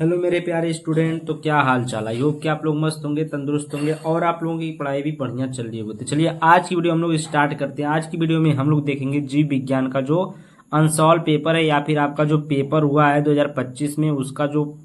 Hello मेरे प्यारे student, तो क्या हाल चाल है। आई होप कि आप लोग मस्त होंगे, तंदुरुस्त होंगे और आप लोगों की पढ़ाई भी बढ़िया चल रही होगी। तो चलिए आज की वीडियो हम लोग स्टार्ट करते हैं। आज की वीडियो में हम लोग देखेंगे जीव विज्ञान का जो अनसॉल्व पेपर है या फिर आपका जो पेपर हुआ है 2025 में, उसका जो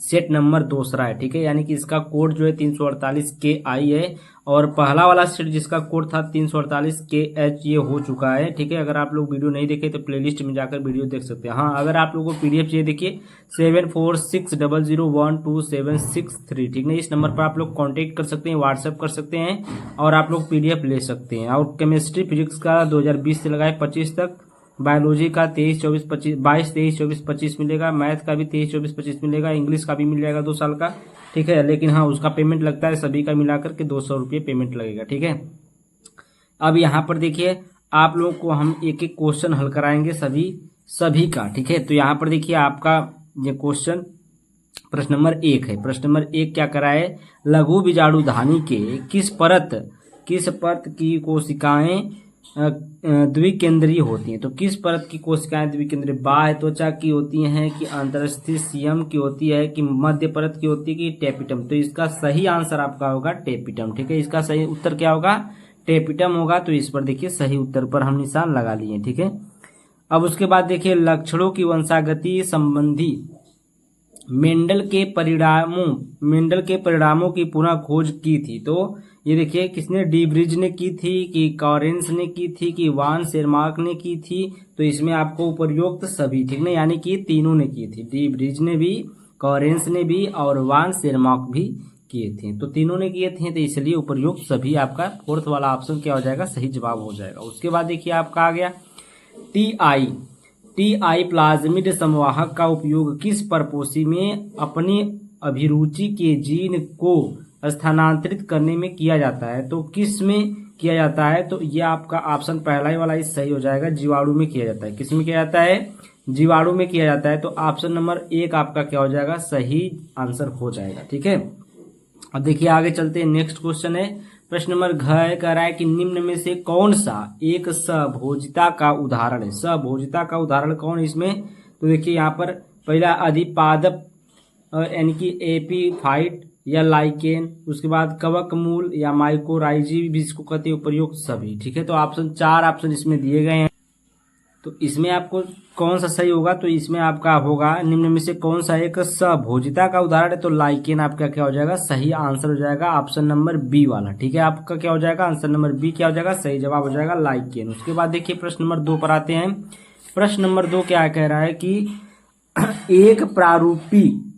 सेट नंबर दूसरा है। ठीक है, यानी कि इसका कोड जो है 348 KI है और पहला वाला सेट जिसका कोड था 348KH ये हो चुका है। ठीक है, अगर आप लोग वीडियो नहीं देखे तो प्लेलिस्ट में जाकर वीडियो देख सकते हैं। हाँ, अगर आप लोगों को पीडीएफ चाहिए देखिए 7460012763। ठीक है, इस नंबर पर आप लोग कांटेक्ट कर सकते हैं, व्हाट्सएप कर सकते हैं और आप लोग पीडीएफ ले सकते हैं। और केमिस्ट्री फिजिक्स का 2020 से लगाए 25 तक, बायोलॉजी का 23 24 25 22 23 24 25 मिलेगा, मैथ का भी 23 24 25 मिलेगा, इंग्लिश का भी मिल जाएगा 2 साल का। ठीक है, लेकिन हाँ उसका पेमेंट लगता है, सभी का मिलाकर के 200 रुपये पेमेंट लगेगा। ठीक है, अब यहाँ पर देखिए आप लोगों को हम एक एक क्वेश्चन हल कराएंगे सभी का। ठीक है, तो यहाँ पर देखिए आपका ये क्वेश्चन प्रश्न नंबर 1 है। प्रश्न नंबर 1 क्या करा है, लघु बीजाणु धानी के किस परत की कोशिकाएं द्विकेंद्रीय होती हैं। तो किस परत की कोशिकाएं द्विकेंद्रीय, बाह्य त्वचा की होती हैं कि अंतरस्थित सीयम की होती है कि मध्य परत की होती है कि टेपिटम। तो इसका सही आंसर आपका होगा टेपिटम। ठीक है, इसका सही उत्तर क्या होगा, टेपिटम होगा। तो इस पर देखिए सही उत्तर पर हम निशान लगा लिए। ठीक है, अब उसके बाद देखिए लक्षणों की वंशागति संबंधी मेंडल के परिणामों की पुनः खोज की थी। तो ये देखिए किसने, डी ब्रिज ने की थी कि कॉरेंस ने की थी कि वान सेरमार्क ने की थी। तो इसमें आपको उपयुक्त सभी, ठीक ना, यानी कि तीनों ने की थी, डी ब्रिज ने भी, कॉरेंस ने भी और वान सेरमार्क भी किए थे। तो तीनों ने किए थे, तो इसलिए उपयुक्त सभी आपका फोर्थ वाला ऑप्शन क्या हो जाएगा, सही जवाब हो जाएगा। उसके बाद देखिए आपका आ गया टीआई प्लाज्मिड संवाहक का उपयोग किस परपोषी में अपनी अभिरुचि के जीन को स्थानांतरित करने में किया जाता है। तो किस में किया जाता है, तो ये आपका ऑप्शन पहला ही वाला ही सही हो जाएगा, जीवाणु में किया जाता है। किस में किया जाता है, जीवाणु में किया जाता है। तो ऑप्शन नंबर 1 आपका क्या हो जाएगा, सही आंसर हो जाएगा। ठीक है, अब देखिए आगे चलते हैं। नेक्स्ट क्वेश्चन है प्रश्न नंबर घ कह रहा है कि निम्न में से कौन सा एक सभोजिता का उदाहरण है। सभोजिता का उदाहरण कौन है इसमें, तो देखिए यहाँ पर पहला अधिपादप यानी कि एपीफाइट या लाइकेन, उसके बाद कवक मूल या माइकोराइजी भी इसको कहते हैं, उपयुक्त सभी। ठीक है, तो ऑप्शन 4 ऑप्शन इसमें दिए गए हैं। तो इसमें आपको कौन सा सही होगा, तो इसमें आपका होगा निम्न में से कौन सा एक सभोजिता का उदाहरण है। तो लाइकेन आपका क्या हो जाएगा, सही आंसर हो जाएगा ऑप्शन नंबर बी वाला। ठीक है, आपका क्या हो जाएगा, आंसर नंबर बी क्या हो जाएगा, सही जवाब हो जाएगा लाइकेन। उसके बाद देखिए प्रश्न नंबर 2 पर आते हैं। प्रश्न नंबर 2 क्या कह रहा है कि एक प्रारूपी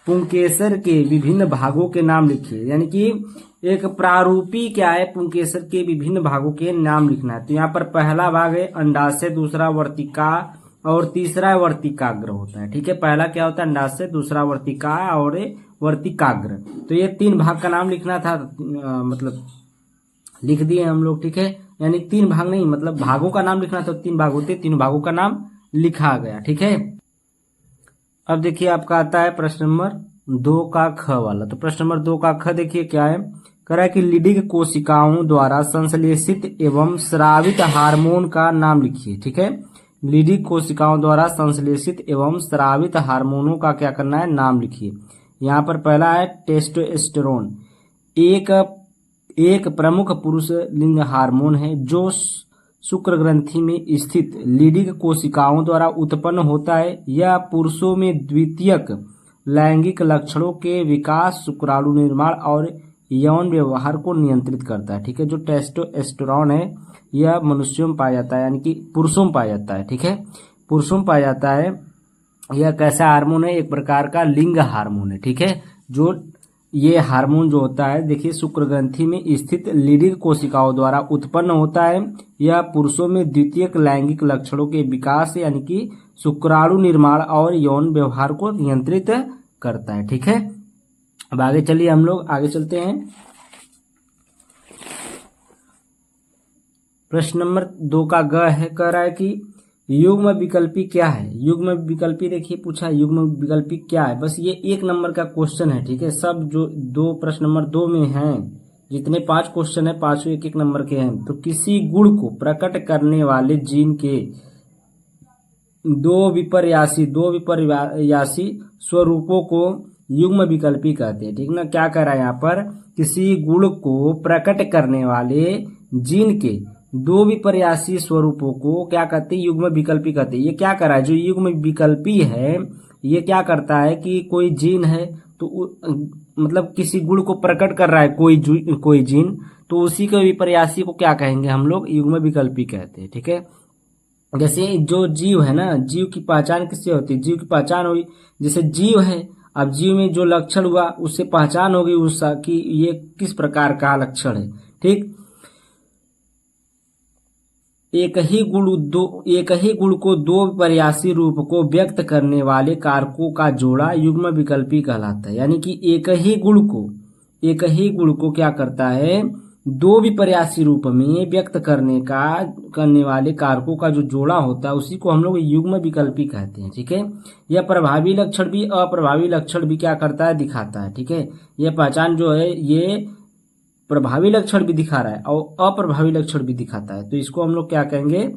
पुंकेसर के विभिन्न भागों के नाम लिखिए। यानी कि एक प्रारूपी क्या है, पुंकेसर के विभिन्न भागों के नाम लिखना है। तो यहाँ पर पहला भाग है अंडाशय, दूसरा वर्तिका और तीसरा वर्तिकाग्र होता है। ठीक है, पहला क्या होता है अंडाशय, दूसरा वर्तिका और वर्तिकाग्र। तो ये 3 भाग का नाम लिखना था, मतलब लिख दिए हम लोग। ठीक है, यानी 3 भाग नहीं, मतलब भागों का नाम लिखना था, 3 भाग होते, 3 भागों का नाम लिखा गया। ठीक है, अब देखिए आपका आता है प्रश्न नंबर 2 का ख वाला। तो प्रश्न नंबर 2 का ख देखिए क्या है, कह रहा है कि लीडिंग कोशिकाओं द्वारा संश्लेषित एवं स्रावित हार्मोन का नाम लिखिए। ठीक है, लीडिंग कोशिकाओं द्वारा संश्लेषित एवं स्रावित हार्मोनों का क्या करना है, नाम लिखिए। यहाँ पर पहला है टेस्टोस्टेरोन, एक प्रमुख पुरुष लिंग हार्मोन है जो शुक्र ग्रंथि में स्थित लीडिंग कोशिकाओं द्वारा उत्पन्न होता है। यह पुरुषों में द्वितीयक लैंगिक लक्षणों के विकास, शुक्राणु निर्माण और यौन व्यवहार को नियंत्रित करता है। ठीक है, जो टेस्टोस्टेरोन है यह मनुष्यों में पाया जाता है, यानी कि पुरुषों में पाया जाता है। ठीक है, पुरुषों में पाया जाता है। यह कैसा हार्मोन है, एक प्रकार का लिंग हार्मोन है। ठीक है, जो ये हार्मोन जो होता है देखिए शुक्र ग्रंथि में स्थित लीडिंग कोशिकाओं द्वारा उत्पन्न होता है। यह पुरुषों में द्वितीयक लैंगिक लक्षणों के विकास यानी कि शुक्राणु निर्माण और यौन व्यवहार को नियंत्रित करता है। ठीक है, अब आगे चलिए, हम लोग आगे चलते हैं। प्रश्न नंबर 2 का ग है, कह रहा है कि युग्म विकल्पी क्या है। युग्म विकल्पी देखिए पूछा, युग्म विकल्पी क्या है, बस ये 1 नंबर का क्वेश्चन है। ठीक है, सब जो 2 प्रश्न नंबर 2 में हैं, जितने 5 क्वेश्चन है 5 1 नंबर के हैं। तो किसी गुण को प्रकट करने वाले जीन के दो विपर्यासी स्वरूपों को युग्म विकल्पी कहते हैं। ठीक ना, क्या कह रहा है यहाँ पर, किसी गुण को प्रकट करने वाले जीन के दो विपर्यासी स्वरूपों को क्या कहते हैं, युग्म विकल्पी कहते हैं। ये क्या कर रहा है, जो युग्म विकल्पी है ये क्या करता है कि कोई जीन है तो मतलब किसी गुण को प्रकट कर रहा है कोई जीन, तो उसी के विपर्यासी को क्या कहेंगे हम लोग, युग्म विकल्पी कहते हैं। ठीक है, जैसे जो जीव है ना, जीव की पहचान किससे होती है, जीव की पहचान हुई, जैसे जीव है, अब जीव में जो लक्षण हुआ उससे पहचान होगी उसका कि ये किस प्रकार का लक्षण है। ठीक, एक ही गुण को दो विपर्यासी रूप को व्यक्त करने वाले कारकों का जोड़ा युग्म विकल्पी कहलाता है। यानी कि एक ही गुण को क्या करता है, दो विपर्यासी रूप में व्यक्त करने वाले कारकों का जो जोड़ा होता है उसी को हम लोग युग्म विकल्पी कहते हैं। ठीक है, यह प्रभावी लक्षण भी अप्रभावी लक्षण भी क्या करता है, दिखाता है। ठीक है, यह पहचान जो है ये प्रभावी लक्षण भी दिखा रहा है और अप्रभावी लक्षण भी दिखाता है, तो इसको हम लोग क्या कहेंगे,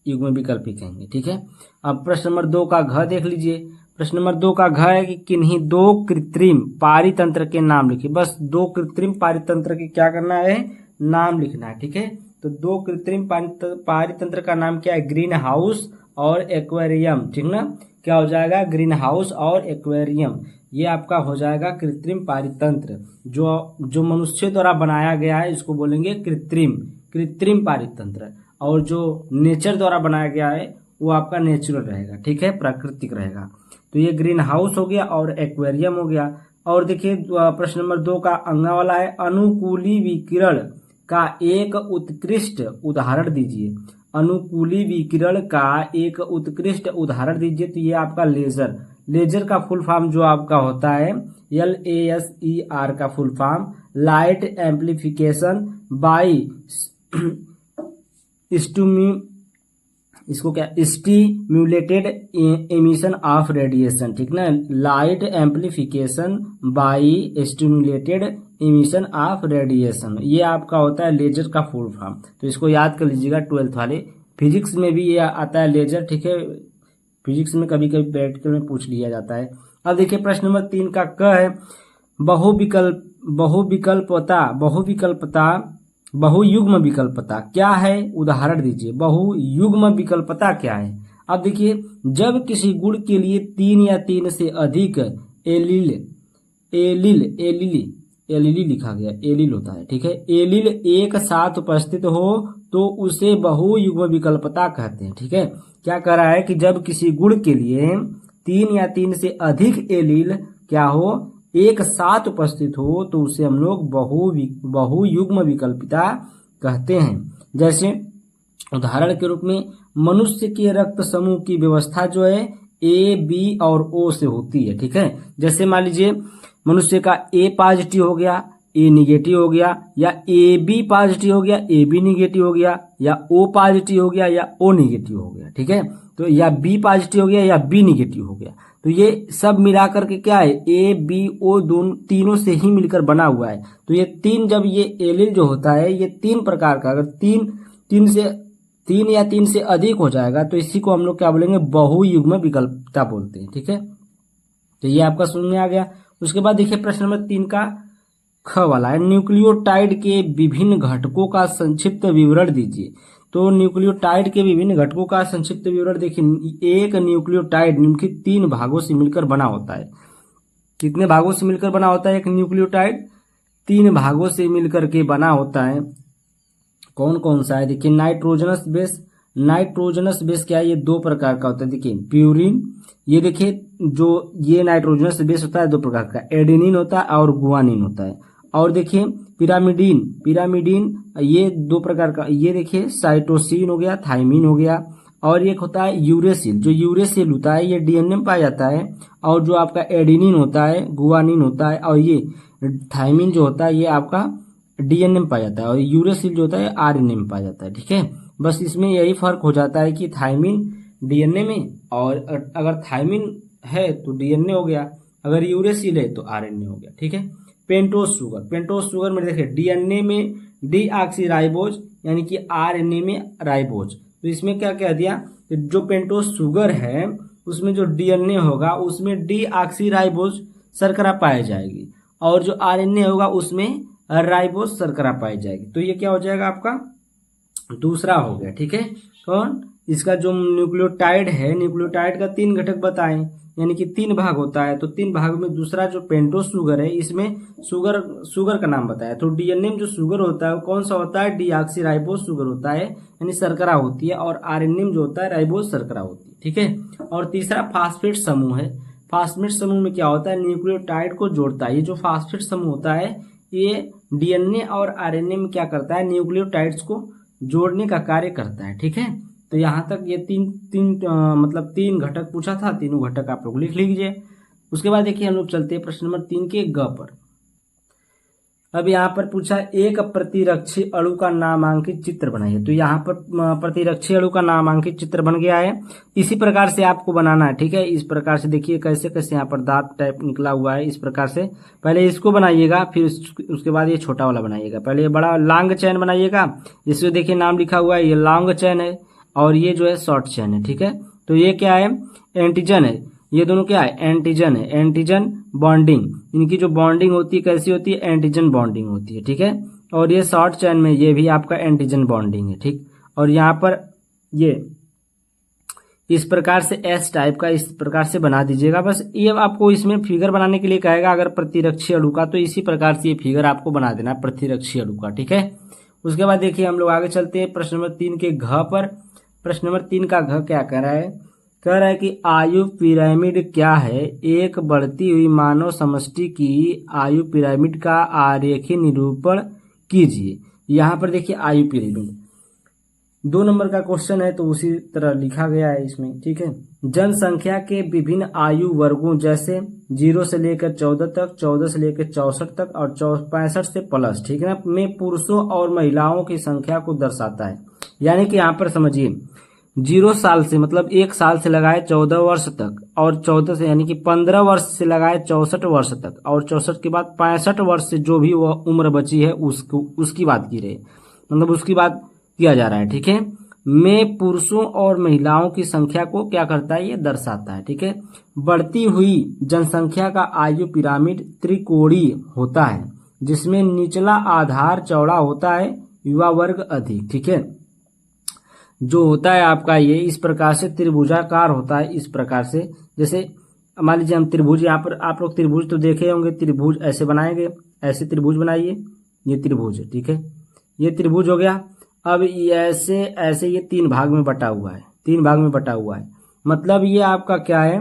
युग्म विकल्पी कहेंगे। ठीक है, अब प्रश्न नंबर 2 का घ देख लीजिए। प्रश्न नंबर 2 का घ है कि किन्हीं दो कृत्रिम पारितंत्र के नाम लिखिए। बस दो कृत्रिम पारितंत्र के क्या करना है, नाम लिखना है। ठीक है, तो दो कृत्रिम पारितंत्र का नाम क्या है, ग्रीन हाउस और एक्वेरियम। ठीक ना, क्या हो जाएगा, ग्रीन हाउस और एक्वेरियम, ये आपका हो जाएगा कृत्रिम पारितंत्र। जो मनुष्य द्वारा बनाया गया है इसको बोलेंगे कृत्रिम पारितंत्र, और जो नेचर द्वारा बनाया गया है वो आपका नेचुरल रहेगा। ठीक है, प्राकृतिक रहेगा। तो ये ग्रीन हाउस हो गया और एक्वेरियम हो गया। और देखिए प्रश्न नंबर 2 का अंगा वाला है, अनुकूली विकिरण का एक उत्कृष्ट उदाहरण दीजिए। अनुकूली विकिरण का एक उत्कृष्ट उदाहरण दीजिए, तो ये आपका लेजर का फुल फॉर्म जो आपका होता है LASER का full form light amplification by stimulated emission of radiation. ठीक ना, light amplification by stimulated emission of radiation, ये आपका होता है लेजर का फुल फॉर्म। तो इसको याद कर लीजिएगा 12th वाले। फिजिक्स में भी ये आता है लेजर। ठीक है, फिजिक्स में कभी कभी प्रैक्टिकल में पूछ लिया जाता है। अब देखिए प्रश्न नंबर 3 का क है, बहुयुग्म विकल्पता क्या है, उदाहरण दीजिए। बहुयुग्म विकल्पता क्या है। अब देखिए जब किसी गुण के लिए 3 या 3 से अधिक एलील लिखा गया, एलील होता है। ठीक है, एलील एक साथ उपस्थित हो तो उसे बहुयुग्म विकल्पता कहते हैं। ठीक है, क्या कह रहा है कि जब किसी गुण के लिए 3 या 3 से अधिक एलील क्या हो, एक साथ उपस्थित हो तो उसे हम लोग बहुयुग्म विकल्पिता कहते हैं। जैसे उदाहरण के रूप में मनुष्य के रक्त समूह की व्यवस्था जो है A, B और O से होती है। ठीक है, जैसे मान लीजिए मनुष्य का A पॉजिटिव हो गया, A निगेटिव हो गया, या AB पॉजिटिव हो गया, AB निगेटिव हो गया, या O पॉजिटिव हो गया या O निगेटिव हो गया। ठीक है, तो या B पॉजिटिव हो गया या B निगेटिव हो गया। तो ये सब मिलाकर के क्या है, A, B, O तीनों से ही मिलकर बना हुआ है। तो ये तीन, जब ये एलील जो होता है ये 3 प्रकार का, अगर 3 या 3 से अधिक हो जाएगा तो इसी को हम लोग क्या बोलेंगे, बहुयुग्म विकल्पता बोलते हैं। ठीक है, तो ये आपका समझ में आ गया। उसके बाद देखिए प्रश्न नंबर 3 का ख वाला है, न्यूक्लियोटाइड के विभिन्न घटकों का संक्षिप्त विवरण दीजिए। तो न्यूक्लियोटाइड के विभिन्न घटकों का संक्षिप्त विवरण देखिए। एक न्यूक्लियोटाइड निम्नलिखित 3 भागों से मिलकर बना होता है। कितने भागों से मिलकर बना होता है एक न्यूक्लियोटाइड? 3 भागों से मिलकर के बना होता है। कौन कौन सा है देखिए, नाइट्रोजनस बेस क्या है, ये 2 प्रकार का होता है। देखिए प्यूरिन, ये देखिए जो ये नाइट्रोजनस बेस होता है 2 प्रकार का, एडेनिन होता है और गुआनिन होता है। और देखिए पिरामिडीन ये 2 प्रकार का, ये देखिए साइटोसिन हो गया, थाइमिन हो गया। और एक होता है यूरेसिल, जो यूरेसिल होता है ये डीएनए में पाया जाता है। और जो आपका एडेनिन होता है, गुआनिन होता है, और ये थाइमिन जो होता है ये आपका डीएनए में पाया जाता है, और यूरेसिल जो होता है आरएनए में पाया जाता है। ठीक है, बस इसमें यही फर्क हो जाता है कि थाइमिन डीएनए में, और अगर थाइमिन है तो डीएनए हो गया, अगर यूरेसिल है तो आरएनए हो गया। ठीक है, पेंटोज शुगर में देखिए डीएनए में डीऑक्सीराइबोज यानी कि आरएनए में राइबोज। तो इसमें क्या कह दिया जो पेंटोज शुगर है उसमें जो डीएनए होगा उसमें डीऑक्सीराइबोज शर्करा पाई जाएगी, और जो आरएनए होगा उसमें राइबोज शर्करा पाई जाएगी। तो ये क्या हो जाएगा आपका दूसरा हो गया। ठीक है, कौन इसका जो न्यूक्लियोटाइड है, न्यूक्लियोटाइड का 3 घटक बताएं, यानी कि 3 भाग होता है। तो 3 भाग में दूसरा जो पेंटोज शुगर है इसमें शुगर का नाम बताया। तो डीएनए में जो शुगर होता है वो कौन सा होता है, डीऑक्सीराइबोज शुगर होता है, यानी शर्करा होती है, और आरएनए में जो होता है राइबोज शर्करा होती है। ठीक है, और तीसरा फास्फेट समूह है। फास्फेट समूह में क्या होता है, न्यूक्लियोटाइड को जोड़ता है। ये जो फास्फेट समूह होता है ये डीएनए और आरएनए में क्या करता है, न्यूक्लियोटाइड्स को जोड़ने का कार्य करता है। ठीक है, तो यहाँ तक ये मतलब 3 घटक पूछा था, तीनों घटक आप लोग लिख लीजिए। उसके बाद देखिए हम लोग चलते हैं प्रश्न नंबर 3 के ग पर। अब यहाँ पर पूछा एक प्रतिरक्षी अणु का नामांकित चित्र बनाइए। तो यहाँ पर प्रतिरक्षी अणु का नामांकित चित्र बन गया है। इसी प्रकार से आपको बनाना है। ठीक है, इस प्रकार से देखिए कैसे कैसे यहाँ पर दांत टाइप निकला हुआ है। इस प्रकार से पहले इसको बनाइएगा, फिर उसके बाद ये छोटा वाला बनाइएगा। पहले ये बड़ा लॉन्ग चैन बनाइएगा, इसमें देखिए नाम लिखा हुआ है, ये लॉन्ग चैन है और ये जो है शॉर्ट चैन है। ठीक है, तो ये क्या है, एंटीजन है। ये दोनों क्या है, एंटीजन है, एंटीजन बॉन्डिंग। इनकी जो बॉन्डिंग होती है कैसी होती है, एंटीजन बॉन्डिंग होती है। ठीक है, और ये शॉर्ट चैन में ये भी आपका एंटीजन बॉन्डिंग है। ठीक, और यहाँ पर ये इस प्रकार से एस टाइप का इस प्रकार से बना दीजिएगा। बस ये आपको इसमें फिगर बनाने के लिए कहेगा अगर प्रतिरक्षी अणु का, तो इसी प्रकार से ये फिगर आपको बना देना है प्रतिरक्षी अणु का। ठीक है, उसके बाद देखिए हम लोग आगे चलते हैं प्रश्न नंबर 3 के घ पर। प्रश्न नंबर 3 का घ क्या कह रहा है कि आयु पिरामिड क्या है, एक बढ़ती हुई मानव समष्टि की आयु पिरामिड का आरेखीय निरूपण कीजिए। यहाँ पर देखिए आयु पिरामिड 2 नंबर का क्वेश्चन है, तो उसी तरह लिखा गया है इसमें। ठीक है, जनसंख्या के विभिन्न आयु वर्गों जैसे 0 से लेकर 14 तक, 14 से लेकर 64 तक और 65 से प्लस, ठीक है ना, में पुरुषों और महिलाओं की संख्या को दर्शाता है। यानी कि यहाँ पर समझिए 0 साल से मतलब 1 साल से लगाए 14 वर्ष तक, और 14 से यानी कि 15 वर्ष से लगाए 64 वर्ष तक, और 64 के बाद 65 वर्ष से जो भी वह उम्र बची है उसकी बात की रही, मतलब उसकी बात किया जा रहा है। ठीक है, में पुरुषों और महिलाओं की संख्या को क्या करता है, ये दर्शाता है। ठीक है, बढ़ती हुई जनसंख्या का आयु पिरामिड त्रिकोणीय होता है जिसमें निचला आधार चौड़ा होता है, युवा वर्ग अधिक। ठीक है, जो होता है आपका ये इस प्रकार से त्रिभुजाकार होता है। इस प्रकार से जैसे मान लीजिए हम त्रिभुज, यहाँ पर आप लोग त्रिभुज तो देखे होंगे, त्रिभुज ऐसे बनाएंगे, ऐसे त्रिभुज बनाइए, ये त्रिभुज है। ठीक है, ये त्रिभुज हो गया। अब ऐसे ऐसे ये 3 भाग में बटा हुआ है, 3 भाग में बटा हुआ है। मतलब ये आपका क्या है,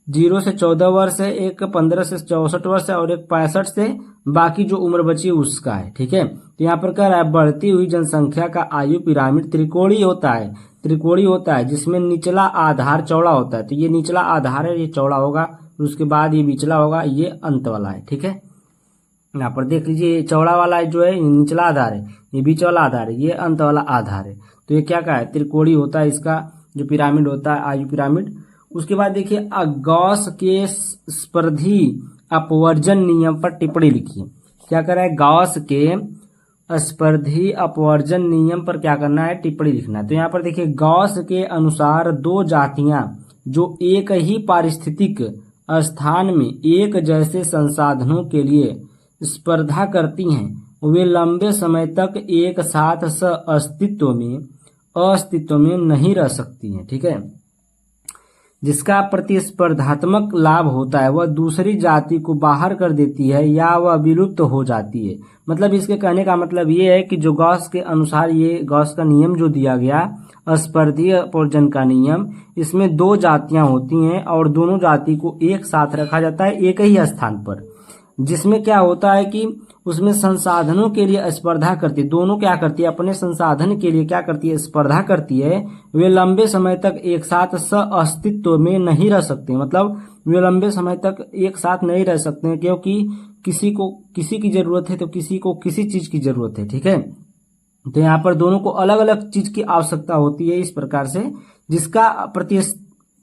0 से 14 वर्ष है, एक 15 से 64 वर्ष है, और एक 65 से बाकी जो उम्र बची है उसका है। ठीक है, तो यहाँ पर कह रहा है बढ़ती हुई जनसंख्या का आयु पिरामिड त्रिकोणीय होता है, त्रिकोणीय होता है जिसमें निचला आधार चौड़ा होता है। तो ये निचला आधार है, ये चौड़ा होगा, उसके बाद ये निचला होगा, ये अंत वाला है। ठीक है, यहाँ पर देख लीजिए चौड़ा वाला जो है निचला आधार है, ये बीच वाला आधार है, ये अंत वाला आधार है। तो ये क्या का है, त्रिकोणीय होता है इसका जो पिरामिड होता है, आयु पिरामिड। उसके बाद देखिए गॉस के स्पर्धी अपवर्जन नियम पर टिप्पणी लिखिए। क्या कर रहा है, गॉस के स्पर्धी अपवर्जन नियम पर क्या करना है, टिप्पणी लिखना है। तो यहाँ पर देखिए गॉस के अनुसार 2 जातियां जो एक ही पारिस्थितिक स्थान में एक जैसे संसाधनों के लिए स्पर्धा करती हैं वे लंबे समय तक एक साथ अस्तित्व में नहीं रह सकती हैं। ठीक है, जिसका प्रतिस्पर्धात्मक लाभ होता है वह दूसरी जाति को बाहर कर देती है या वह विलुप्त हो जाती है। मतलब इसके कहने का मतलब ये है कि जो गॉस के अनुसार ये गॉस का नियम जो दिया गया स्पर्धी अपवर्जन का नियम, इसमें 2 जातियां होती हैं और दोनों जाति को एक साथ रखा जाता है एक ही स्थान पर, जिसमें क्या होता है कि उसमें संसाधनों के लिए स्पर्धा करती है। दोनों क्या करती है, अपने संसाधन के लिए क्या करती है, स्पर्धा करती है। वे लंबे समय तक एक साथ अस्तित्व में नहीं रह सकते, मतलब वे लंबे समय तक एक साथ नहीं रह सकते क्योंकि किसी को किसी की जरूरत है तो किसी को किसी चीज की जरूरत है। ठीक है, तो यहाँ पर दोनों को अलग अलग चीज की आवश्यकता होती है। इस प्रकार से जिसका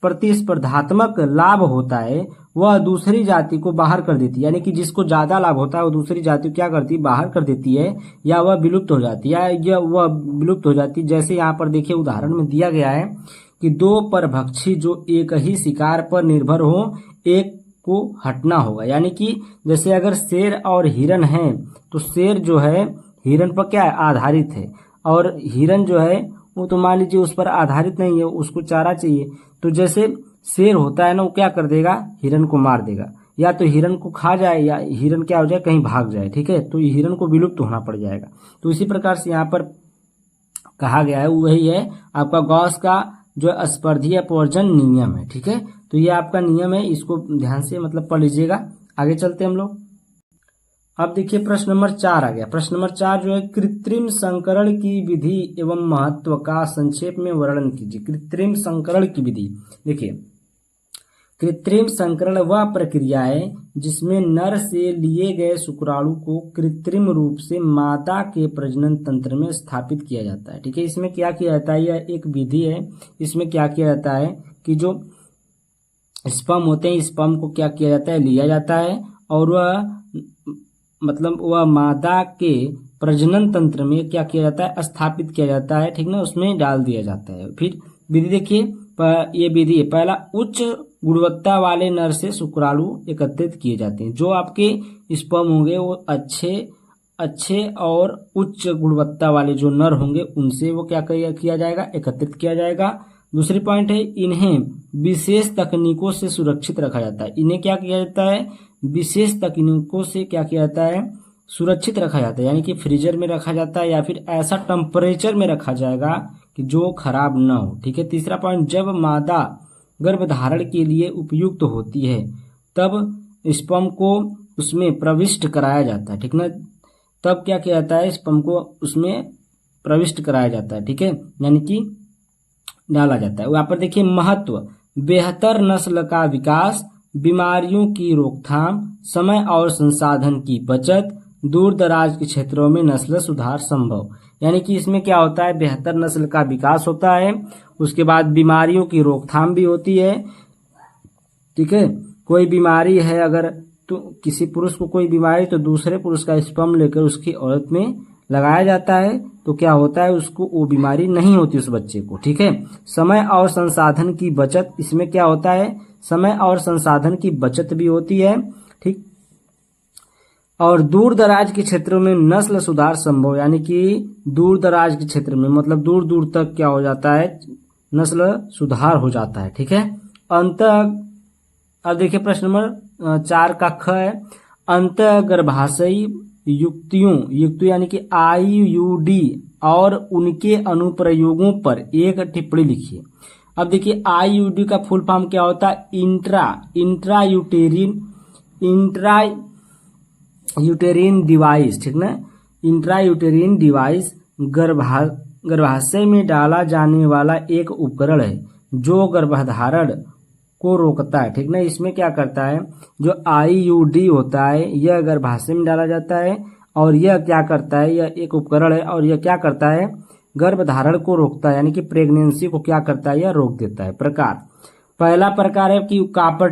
प्रतिस्पर्धात्मक लाभ होता है वह दूसरी जाति को बाहर कर देती है, यानी कि जिसको ज्यादा लाभ होता है वो दूसरी जाति को क्या करती है, बाहर कर देती है या वह विलुप्त हो जाती है, या वह विलुप्त हो जाती है। जैसे यहाँ पर देखिए उदाहरण में दिया गया है कि दो परभक्षी जो एक ही शिकार पर निर्भर हो, एक को हटना होगा। यानी कि जैसे अगर शेर और हिरन है तो शेर जो है हिरन पर क्या है, आधारित है, और हिरन जो है वो तो मान लीजिए उस पर आधारित नहीं है, उसको चारा चाहिए। तो जैसे शेर होता है ना, वो क्या कर देगा, हिरन को मार देगा, या तो हिरन को खा जाए या हिरन क्या हो जाए, कहीं भाग जाए। ठीक है, तो हिरन को विलुप्त होना पड़ जाएगा। तो इसी प्रकार से यहाँ पर कहा गया है, वही है आपका गॉस का जो स्पर्धीय अपवर्जन नियम है। ठीक है, तो ये आपका नियम है, इसको ध्यान से मतलब पढ़ लीजिएगा। आगे चलते हम लोग। अब देखिए प्रश्न नंबर 4 आ गया। प्रश्न नंबर 4 जो है, कृत्रिम संकरण की विधि एवं महत्व का संक्षेप में वर्णन कीजिए। कृत्रिम संकरण की विधि, देखिए कृत्रिम संकरण वह प्रक्रिया है जिसमें नर से लिए गए शुक्राणु को कृत्रिम रूप से मादा के प्रजनन तंत्र में स्थापित किया जाता है। ठीक है, इसमें क्या किया जाता है, यह एक विधि है। इसमें क्या किया जाता है कि जो स्पर्म होते हैं, स्पर्म को क्या किया जाता है, लिया जाता है, और वह मादा के प्रजनन तंत्र में क्या किया जाता है, स्थापित किया जाता है। ठीक ना, उसमें डाल दिया जाता है। फिर विधि देखिए, ये विधि है, पहला उच्च गुणवत्ता वाले नर से शुक्राणु एकत्रित किए जाते हैं। जो आपके स्पर्म होंगे वो अच्छे और उच्च गुणवत्ता वाले जो नर होंगे उनसे वो क्या किया जाएगा, एकत्रित किया जाएगा। दूसरी पॉइंट है, इन्हें विशेष तकनीकों से सुरक्षित रखा जाता है। इन्हें क्या किया जाता है, विशेष तकनीकों से क्या किया जाता है, सुरक्षित रखा जाता है। यानी कि फ्रीजर में रखा जाता है या फिर ऐसा टेम्परेचर में रखा जाएगा कि जो खराब ना हो। ठीक है, तीसरा पॉइंट, जब मादा गर्भधारण के लिए उपयुक्त होती है तब स्पर्म को उसमें प्रविष्ट कराया जाता है। ठीक ना, तब क्या किया जाता है, स्पर्म को उसमें प्रविष्ट कराया जाता है। ठीक है, यानी कि डाला जाता है। यहाँ पर देखिए महत्व, बेहतर नस्ल का विकास, बीमारियों की रोकथाम, समय और संसाधन की बचत, दूर दराज के क्षेत्रों में नस्ल सुधार संभव। यानी कि इसमें क्या होता है, बेहतर नस्ल का विकास होता है, उसके बाद बीमारियों की रोकथाम भी होती है। ठीक है, कोई बीमारी है अगर तो किसी पुरुष को कोई बीमारी, तो दूसरे पुरुष का स्पर्म लेकर उसकी औरत में लगाया जाता है, तो क्या होता है, उसको वो बीमारी नहीं होती उस बच्चे को। ठीक है, समय और संसाधन की बचत, इसमें क्या होता है, समय और संसाधन की बचत भी होती है। ठीक, और दूर दराज के क्षेत्रों में नस्ल सुधार संभव, यानी कि दूर दराज के क्षेत्र में मतलब दूर दूर तक क्या हो जाता है, नस्ल सुधार हो जाता है। ठीक है, अब देखिए प्रश्न नंबर 4 का ख है, अंतःगर्भाशयी युक्तियों यानी कि IUD और उनके अनुप्रयोगों पर एक टिप्पणी लिखिए। अब देखिए IUD का फुल फॉर्म क्या होता है, इंट्रा यूटेरिन डिवाइस। ठीक ना, इंट्रा यूटेरिन डिवाइस गर्भाशय में डाला जाने वाला एक उपकरण है जो गर्भधारण को रोकता है। ठीक ना, इसमें क्या करता है, जो IUD होता है यह गर्भाशय में डाला जाता है, और यह क्या करता है, यह एक उपकरण है और यह क्या करता है, गर्भधारण को रोकता है, यानी कि प्रेगनेंसी को क्या करता है, यह रोक देता है। प्रकार, पहला प्रकार है कि कॉपर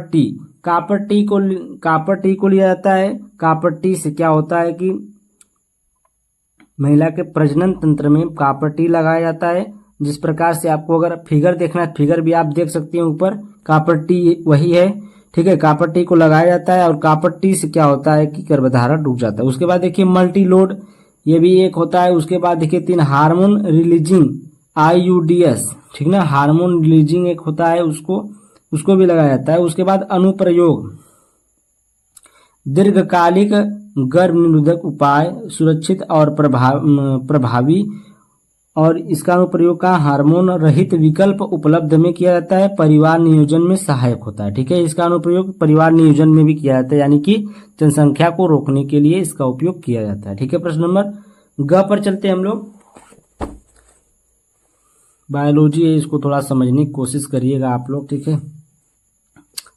टी को लिया जाता है। कॉपर टी से क्या होता है कि महिला के प्रजनन तंत्र में कॉपर टी लगाया जाता है। जिस प्रकार से आपको अगर फिगर देखना है, फिगर भी आप देख सकते हैं ऊपर, कॉपर टी वही है। ठीक है, कॉपर टी को लगाया जाता है, और कॉपर टी से क्या होता है कि गर्भधारण रुक जाता है। उसके बाद देखिए मल्टी लोड, ये भी एक होता है। उसके बाद देखिए 3 हार्मोन रिलीजिंग IUDs। ठीक ना, हार्मोन रिलीजिंग एक होता है, उसको भी लगाया जाता है। उसके बाद अनुप्रयोग, दीर्घकालिक गर्भ निरोधक उपाय, सुरक्षित और प्रभावी, और इसका अनुप्रयोग का हार्मोन रहित विकल्प उपलब्ध में किया जाता है, परिवार नियोजन में सहायक होता है। ठीक है, इसका अनुप्रयोग परिवार नियोजन में भी किया जाता है, यानी कि जनसंख्या को रोकने के लिए इसका उपयोग किया जाता है। ठीक है, प्रश्न नंबर ग पर चलते हैं हम लोग। बायोलॉजी है, इसको थोड़ा समझने की कोशिश करिएगा आप लोग। ठीक है,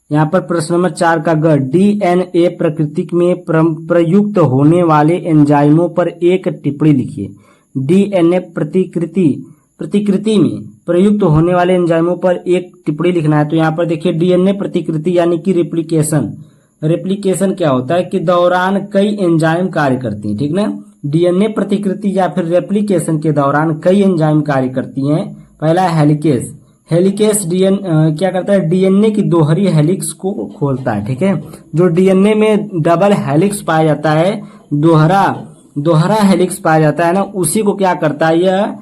यहाँ पर प्रश्न नंबर 4 का ग, DNA प्रकृति में प्रयुक्त होने वाले एंजाइमों पर एक टिप्पणी लिखिए। DNA प्रतिकृति में प्रयुक्त होने वाले एंजाइमों पर एक टिप्पणी लिखना है। तो यहाँ पर देखिए DNA प्रतिकृति यानी कि रेप्लिकेशन क्या होता है कि दौरान कई एंजाइम कार्य करती हैं। ठीक ना, DNA प्रतिकृति या फिर रेप्लिकेशन के दौरान कई एंजाइम कार्य करती हैं। पहला है हेलिकेस क्या करता है, डीएनए की दोहरी हेलिक्स को खोलता है। ठीक है, जो डीएनए में डबल हेलिक्स पाया जाता है, दोहरा हेलिक्स पाया जाता है ना, उसी को क्या करता है, यह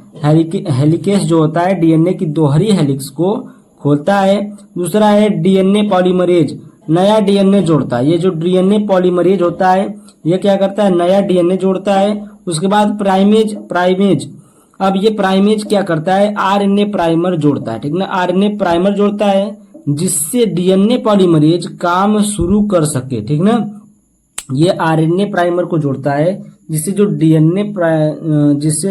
हेलिकेस जो होता है डीएनए की दोहरी हेलिक्स को खोलता है। दूसरा है डीएनए पॉलीमरेज, नया डीएनए जोड़ता है। ये जो डीएनए पॉलीमरेज होता है ये क्या करता है, नया डीएनए जोड़ता है। उसके बाद प्राइमेज, अब ये प्राइमेज क्या करता है, आरएनए प्राइमर जोड़ता है। ठीक ना, आरएनए प्राइमर जोड़ता है जिससे डीएनए पॉलीमरेज काम शुरू कर सके। ठीक ना, ये आरएनए प्राइमर को जोड़ता है जिससे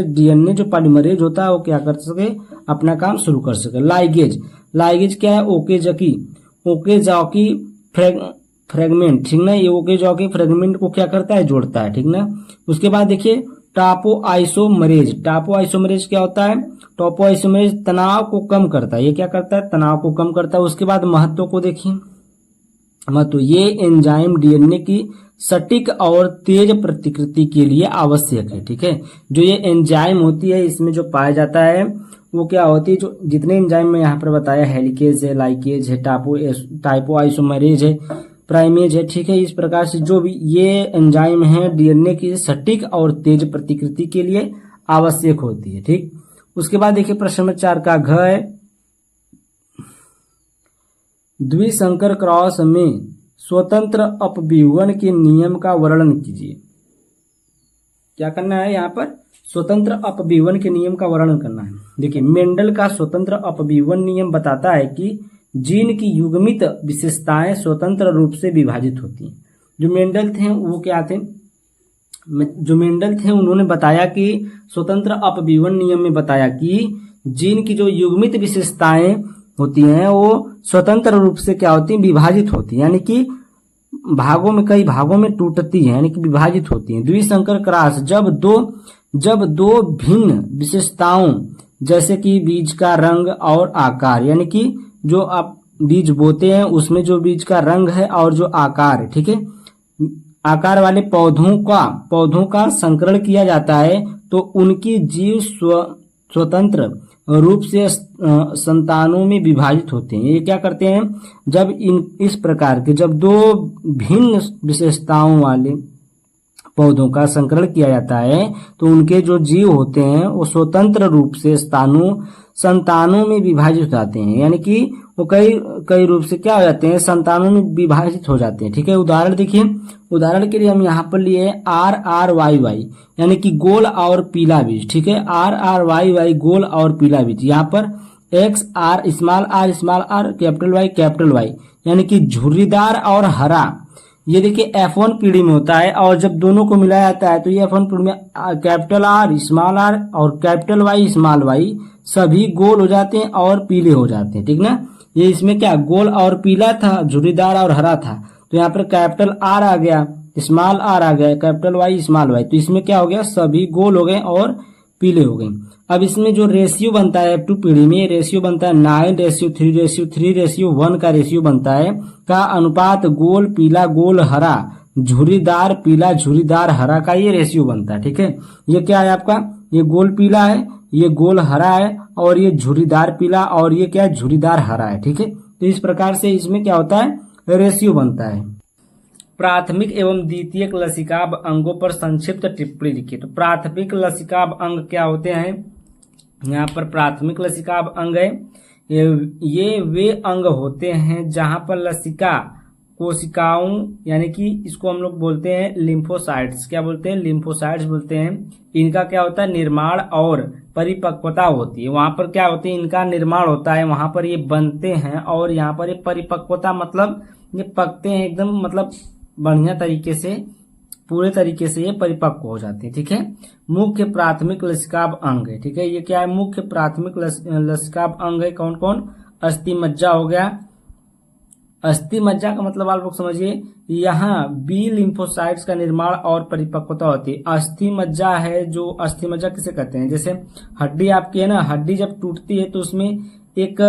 डीएनए जो पॉलीमरेज होता है वो क्या कर सके, अपना काम शुरू कर सके। लाइगेज क्या है, ओकेजॉकी फ्रेगमेंट। ठीक ना, ये ओकेजॉकी फ्रेगमेंट को क्या करता है, जोड़ता है। ठीक ना, उसके बाद देखिए टॉपोआइसोमरेज क्या होता है, टॉपोआइसोमरेज तनाव को कम करता है। ये क्या करता है, तनाव को कम करता है। उसके बाद महत्व को देखिए, महत्व, ये एंजाइम डीएनए की सटीक और तेज प्रतिकृति के लिए आवश्यक है। ठीक है, जो ये एंजाइम होती है इसमें जो पाया जाता है वो क्या होती है, जो जितने एंजाइम में यहाँ पर बताया, हेलिकेज है, लाइकेज है, टाइपोआइसोमरेज है, प्राइमेज है। ठीक है, इस प्रकार से जो भी ये एंजाइम है डीएनए की सटीक और तेज प्रतिकृति के लिए आवश्यक होती है। ठीक, उसके बाद देखिए प्रश्न नंबर 4 का घ है, द्विसंकर क्रॉस में स्वतंत्र अपव्यूहन के नियम का वर्णन कीजिए। क्या करना है यहाँ पर, स्वतंत्र अपव्यूहन के नियम का वर्णन करना है। देखिए मेंडल का स्वतंत्र अपव्यूहन नियम बताता है कि जीन की युग्मित विशेषताएं स्वतंत्र रूप से विभाजित होती हैं। जो मेंडल थे वो क्या थे, उन्होंने बताया कि स्वतंत्र अपव्यूहन नियम में बताया कि जीन की जो युग्मित विशेषताएं होती हैं वो स्वतंत्र रूप से क्या होती हैं, विभाजित होती हैं, यानी कि कई भागों में टूटती है, यानी कि विभाजित होती हैं। द्विसंकर क्रॉस, जब दो भिन्न विशेषताओं जैसे कि बीज का रंग और आकार, यानी कि जो आप बीज बोते हैं उसमें जो बीज का रंग है और जो आकार है, ठीक है, आकार वाले पौधों का संकरण किया जाता है तो उनकी जीव स्वतंत्र रूप से संतानों में विभाजित होते हैं। ये क्या करते हैं, जब इस प्रकार के जब दो भिन्न विशेषताओं वाले पौधों का संकरण किया जाता है तो उनके जो जीव होते हैं वो स्वतंत्र रूप से संतानों में विभाजित हो जाते हैं, यानी कि वो कई रूप से क्या हो जाते हैं, संतानों में विभाजित हो जाते हैं। ठीक है, उदाहरण देखिए, उदाहरण के लिए हम यहाँ पर लिए RRYY, यानी कि गोल और पीला बीज। ठीक है, RRYY गोल और पीला बीज। यहाँ पर XR small r capital Y, यानी कि झुर्रीदार और हरा। ये देखिए F1 पीढ़ी में होता है और जब दोनों को मिलाया जाता है तो ये F1 पीढ़ी में कैपिटल R स्मॉल r और कैपिटल Y स्मॉल y सभी गोल हो जाते हैं और पीले हो जाते हैं। ठीक ना, ये इसमें क्या गोल और पीला था, झुर्रीदार और हरा था, तो यहाँ पर कैपिटल R आ गया, स्मॉल r आ गया, कैपिटल Y स्मॉल y, तो इसमें क्या हो गया, सभी गोल हो गए और पीले हो गए। अब इसमें जो रेशियो बनता है F2 पीढ़ी में, रेशियो बनता है 9:3:3:1 का रेशियो बनता है, का अनुपात गोल पीला गोल हरा, झुर्रीदार पीला झुर्रीदार हरा का ये रेशियो बनता है। ठीक है, ये क्या है आपका, ये गोल पीला है, ये गोल हरा है और ये झुर्रीदार पीला और ये क्या है, झुर्रीदार हरा है। ठीक है, तो इस प्रकार से इसमें क्या होता है, रेशियो बनता है। प्राथमिक एवं द्वितीयक लसिकाभ अंगों पर संक्षिप्त टिप्पणी लिखिए। तो प्राथमिक लसिकाभ अंग क्या होते हैं, यहाँ पर प्राथमिक लसिकाभ अंग है, ये वे अंग होते हैं जहां पर लसिका कोशिकाओं, यानी कि इसको हम लोग बोलते हैं लिम्फोसाइट्स, क्या बोलते हैं, लिम्फोसाइट्स बोलते हैं। इनका क्या होता है, निर्माण और परिपक्वता होती है। वहां पर क्या होती है, इनका निर्माण होता है, वहां पर ये बनते हैं और यहाँ पर ये परिपक्वता मतलब ये पकते हैं एकदम, मतलब बढ़िया तरीके से, पूरे तरीके से ये परिपक्व हो जाते हैं। ठीक है, मुख्य प्राथमिक लसिकाभ अंग है। ठीक है, ये क्या है, मुख्य प्राथमिक लसिकाभ अंग है। कौन कौन, अस्थि मज्जा हो गया, अस्थि मज्जा का मतलब आप लोग समझिए, यहाँ बी लिम्फोसाइट्स का निर्माण और परिपक्वता होती है। अस्थि मज्जा है, जो अस्थि मज्जा किसे कहते हैं, जैसे हड्डी आपकी है ना, हड्डी जब टूटती है तो उसमें एक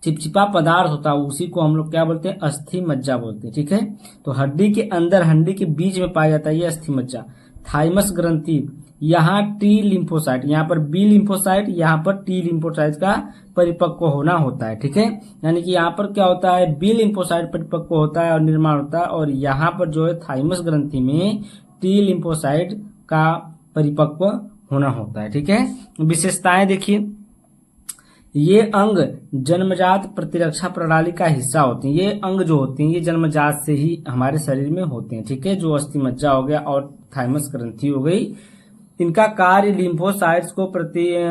चिपचिपा पदार्थ होता है, उसी को हम लोग क्या बोलते हैं, अस्थि मज्जा बोलते हैं। ठीक है, तो हड्डी के अंदर, हड्डी के बीच में पाया जाता है ये अस्थि मज्जा। थाइमस ग्रंथि, यहाँ टी लिम्फोसाइट, यहाँ पर बी लिम्फोसाइट, यहाँ पर टी लिम्फोसाइट का परिपक्व होना होता है। ठीक है, यानी कि यहाँ पर क्या होता है, बी लिम्फोसाइट परिपक्व होता है और निर्माण होता है, और यहाँ पर जो है थाइमस ग्रंथि में टी लिम्फोसाइट का परिपक्व होना होता है। ठीक है, विशेषताएं देखिए, ये अंग जन्मजात प्रतिरक्षा प्रणाली का हिस्सा होते हैं। ये अंग जो होते हैं ये जन्मजात से ही हमारे शरीर में होते हैं। ठीक है, जो अस्थि मज्जा हो गया और थाइमस ग्रंथि हो गई, इनका कार्य लिम्फोसाइट्स को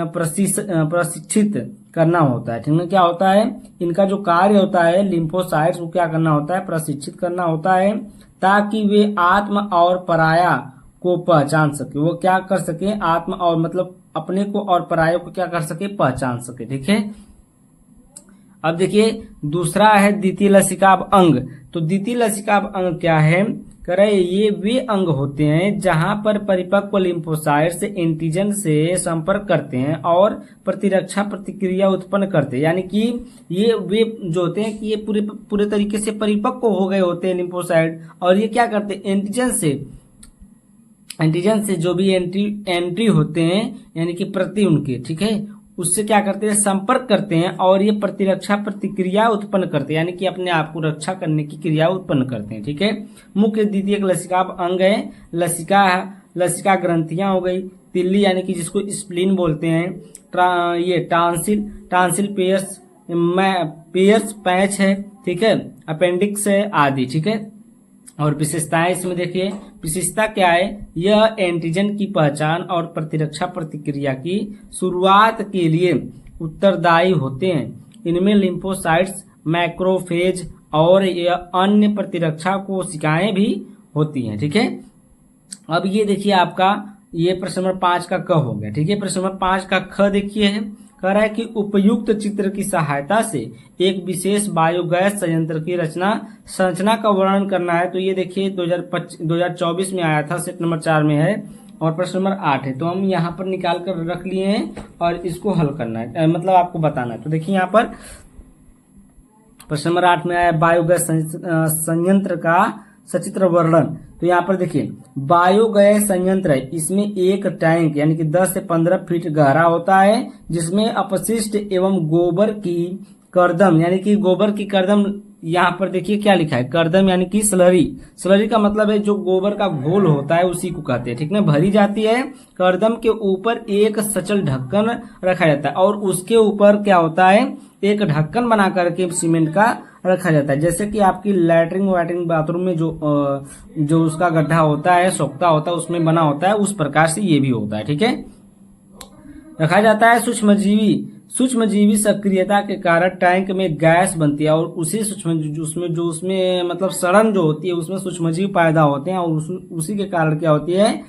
प्रशिक्षित करना होता है। ठीक है, क्या होता है, इनका जो कार्य होता है लिम्फोसाइट्स को क्या करना होता है, प्रशिक्षित करना होता है, ताकि वे आत्म और पराया को पहचान सके। वो क्या कर सके, आत्म और मतलब अपने को और पराये को क्या कर सके, पहचान सके। ठीक है, अब देखिए दूसरा है द्वितीय लसिकाभ अंग। तो द्वितीय लसिकाभ अंग क्या है, कह रहे ये वे अंग होते हैं जहां पर परिपक्व लिम्फोसाइट से एंटीजन से संपर्क करते हैं और प्रतिरक्षा प्रतिक्रिया उत्पन्न करते हैं। यानी कि ये वे जो होते हैं कि ये पूरे तरीके से परिपक्व हो गए होते हैं लिम्फोसाइट, और ये क्या करते हैं, एंटीजन से जो भी एंट्री होते हैं यानी कि प्रति उनके, ठीक है, उससे क्या करते हैं, संपर्क करते हैं और ये प्रतिरक्षा प्रतिक्रिया उत्पन्न करते हैं, यानी कि अपने आप को रक्षा करने की क्रिया उत्पन्न करते हैं। ठीक है, मुख्य द्वितीयक लसिकाभ अंग है लसिका ग्रंथियां हो गई, तिल्ली यानी कि जिसको स्प्लीन बोलते हैं, ये टांसिल पेयर्स पैच है। ठीक है, अपेंडिक्स है आदि। ठीक है, और विशेषताएं इसमें देखिए, विशेषता क्या है, यह एंटीजन की पहचान और प्रतिरक्षा प्रतिक्रिया की शुरुआत के लिए उत्तरदायी होते हैं। इनमें लिम्फोसाइट्स, मैक्रोफेज और अन्य प्रतिरक्षा कोशिकाएं भी होती हैं। ठीक है, अब ये देखिए आपका ये प्रश्न नंबर 5 का क हो गया। ठीक है, प्रश्न नंबर 5 का ख देखिए है, कह रहा है कि उपयुक्त चित्र की सहायता से एक विशेष बायोगैस संयंत्र की संरचना का वर्णन करना है। तो ये देखिए 2024 में आया था, सेट नंबर 4 में है और प्रश्न नंबर 8 है। तो हम यहाँ पर निकाल कर रख लिए हैं और इसको हल करना है, मतलब आपको बताना है। तो देखिए यहाँ पर प्रश्न नंबर 8 में आया बायोगैस संयंत्र का सचित्र वर्णन। तो यहाँ पर देखिए बायोगैस संयंत्र है, इसमें एक टैंक यानी कि 10 से 15 फीट गहरा होता है, जिसमें अपशिष्ट एवं गोबर की कर्दम यानी कि गोबर की कर्दम, यहाँ पर देखिए क्या लिखा है, कर्दम यानी कि स्लरी का मतलब है जो गोबर का घोल होता है उसी को कहते हैं। ठीक है, भरी जाती है। कर्दम के ऊपर एक सचल ढक्कन रखा जाता है और उसके ऊपर क्या होता है, एक ढक्कन बना करके सीमेंट का रखा जाता है। जैसे कि आपकी लैट्रिन बाथरूम में जो उसका गड्ढा होता है, सोखता होता है, उसमें बना होता है, उस प्रकार से ये भी होता है। ठीक है, रखा जाता है। सूक्ष्मजीवी सक्रियता के कारण टैंक में गैस बनती है और उसी उसमें मतलब सड़न जो होती है उसमें सूक्ष्मजीव पैदा होते हैं और उसी के कारण क्या होती है,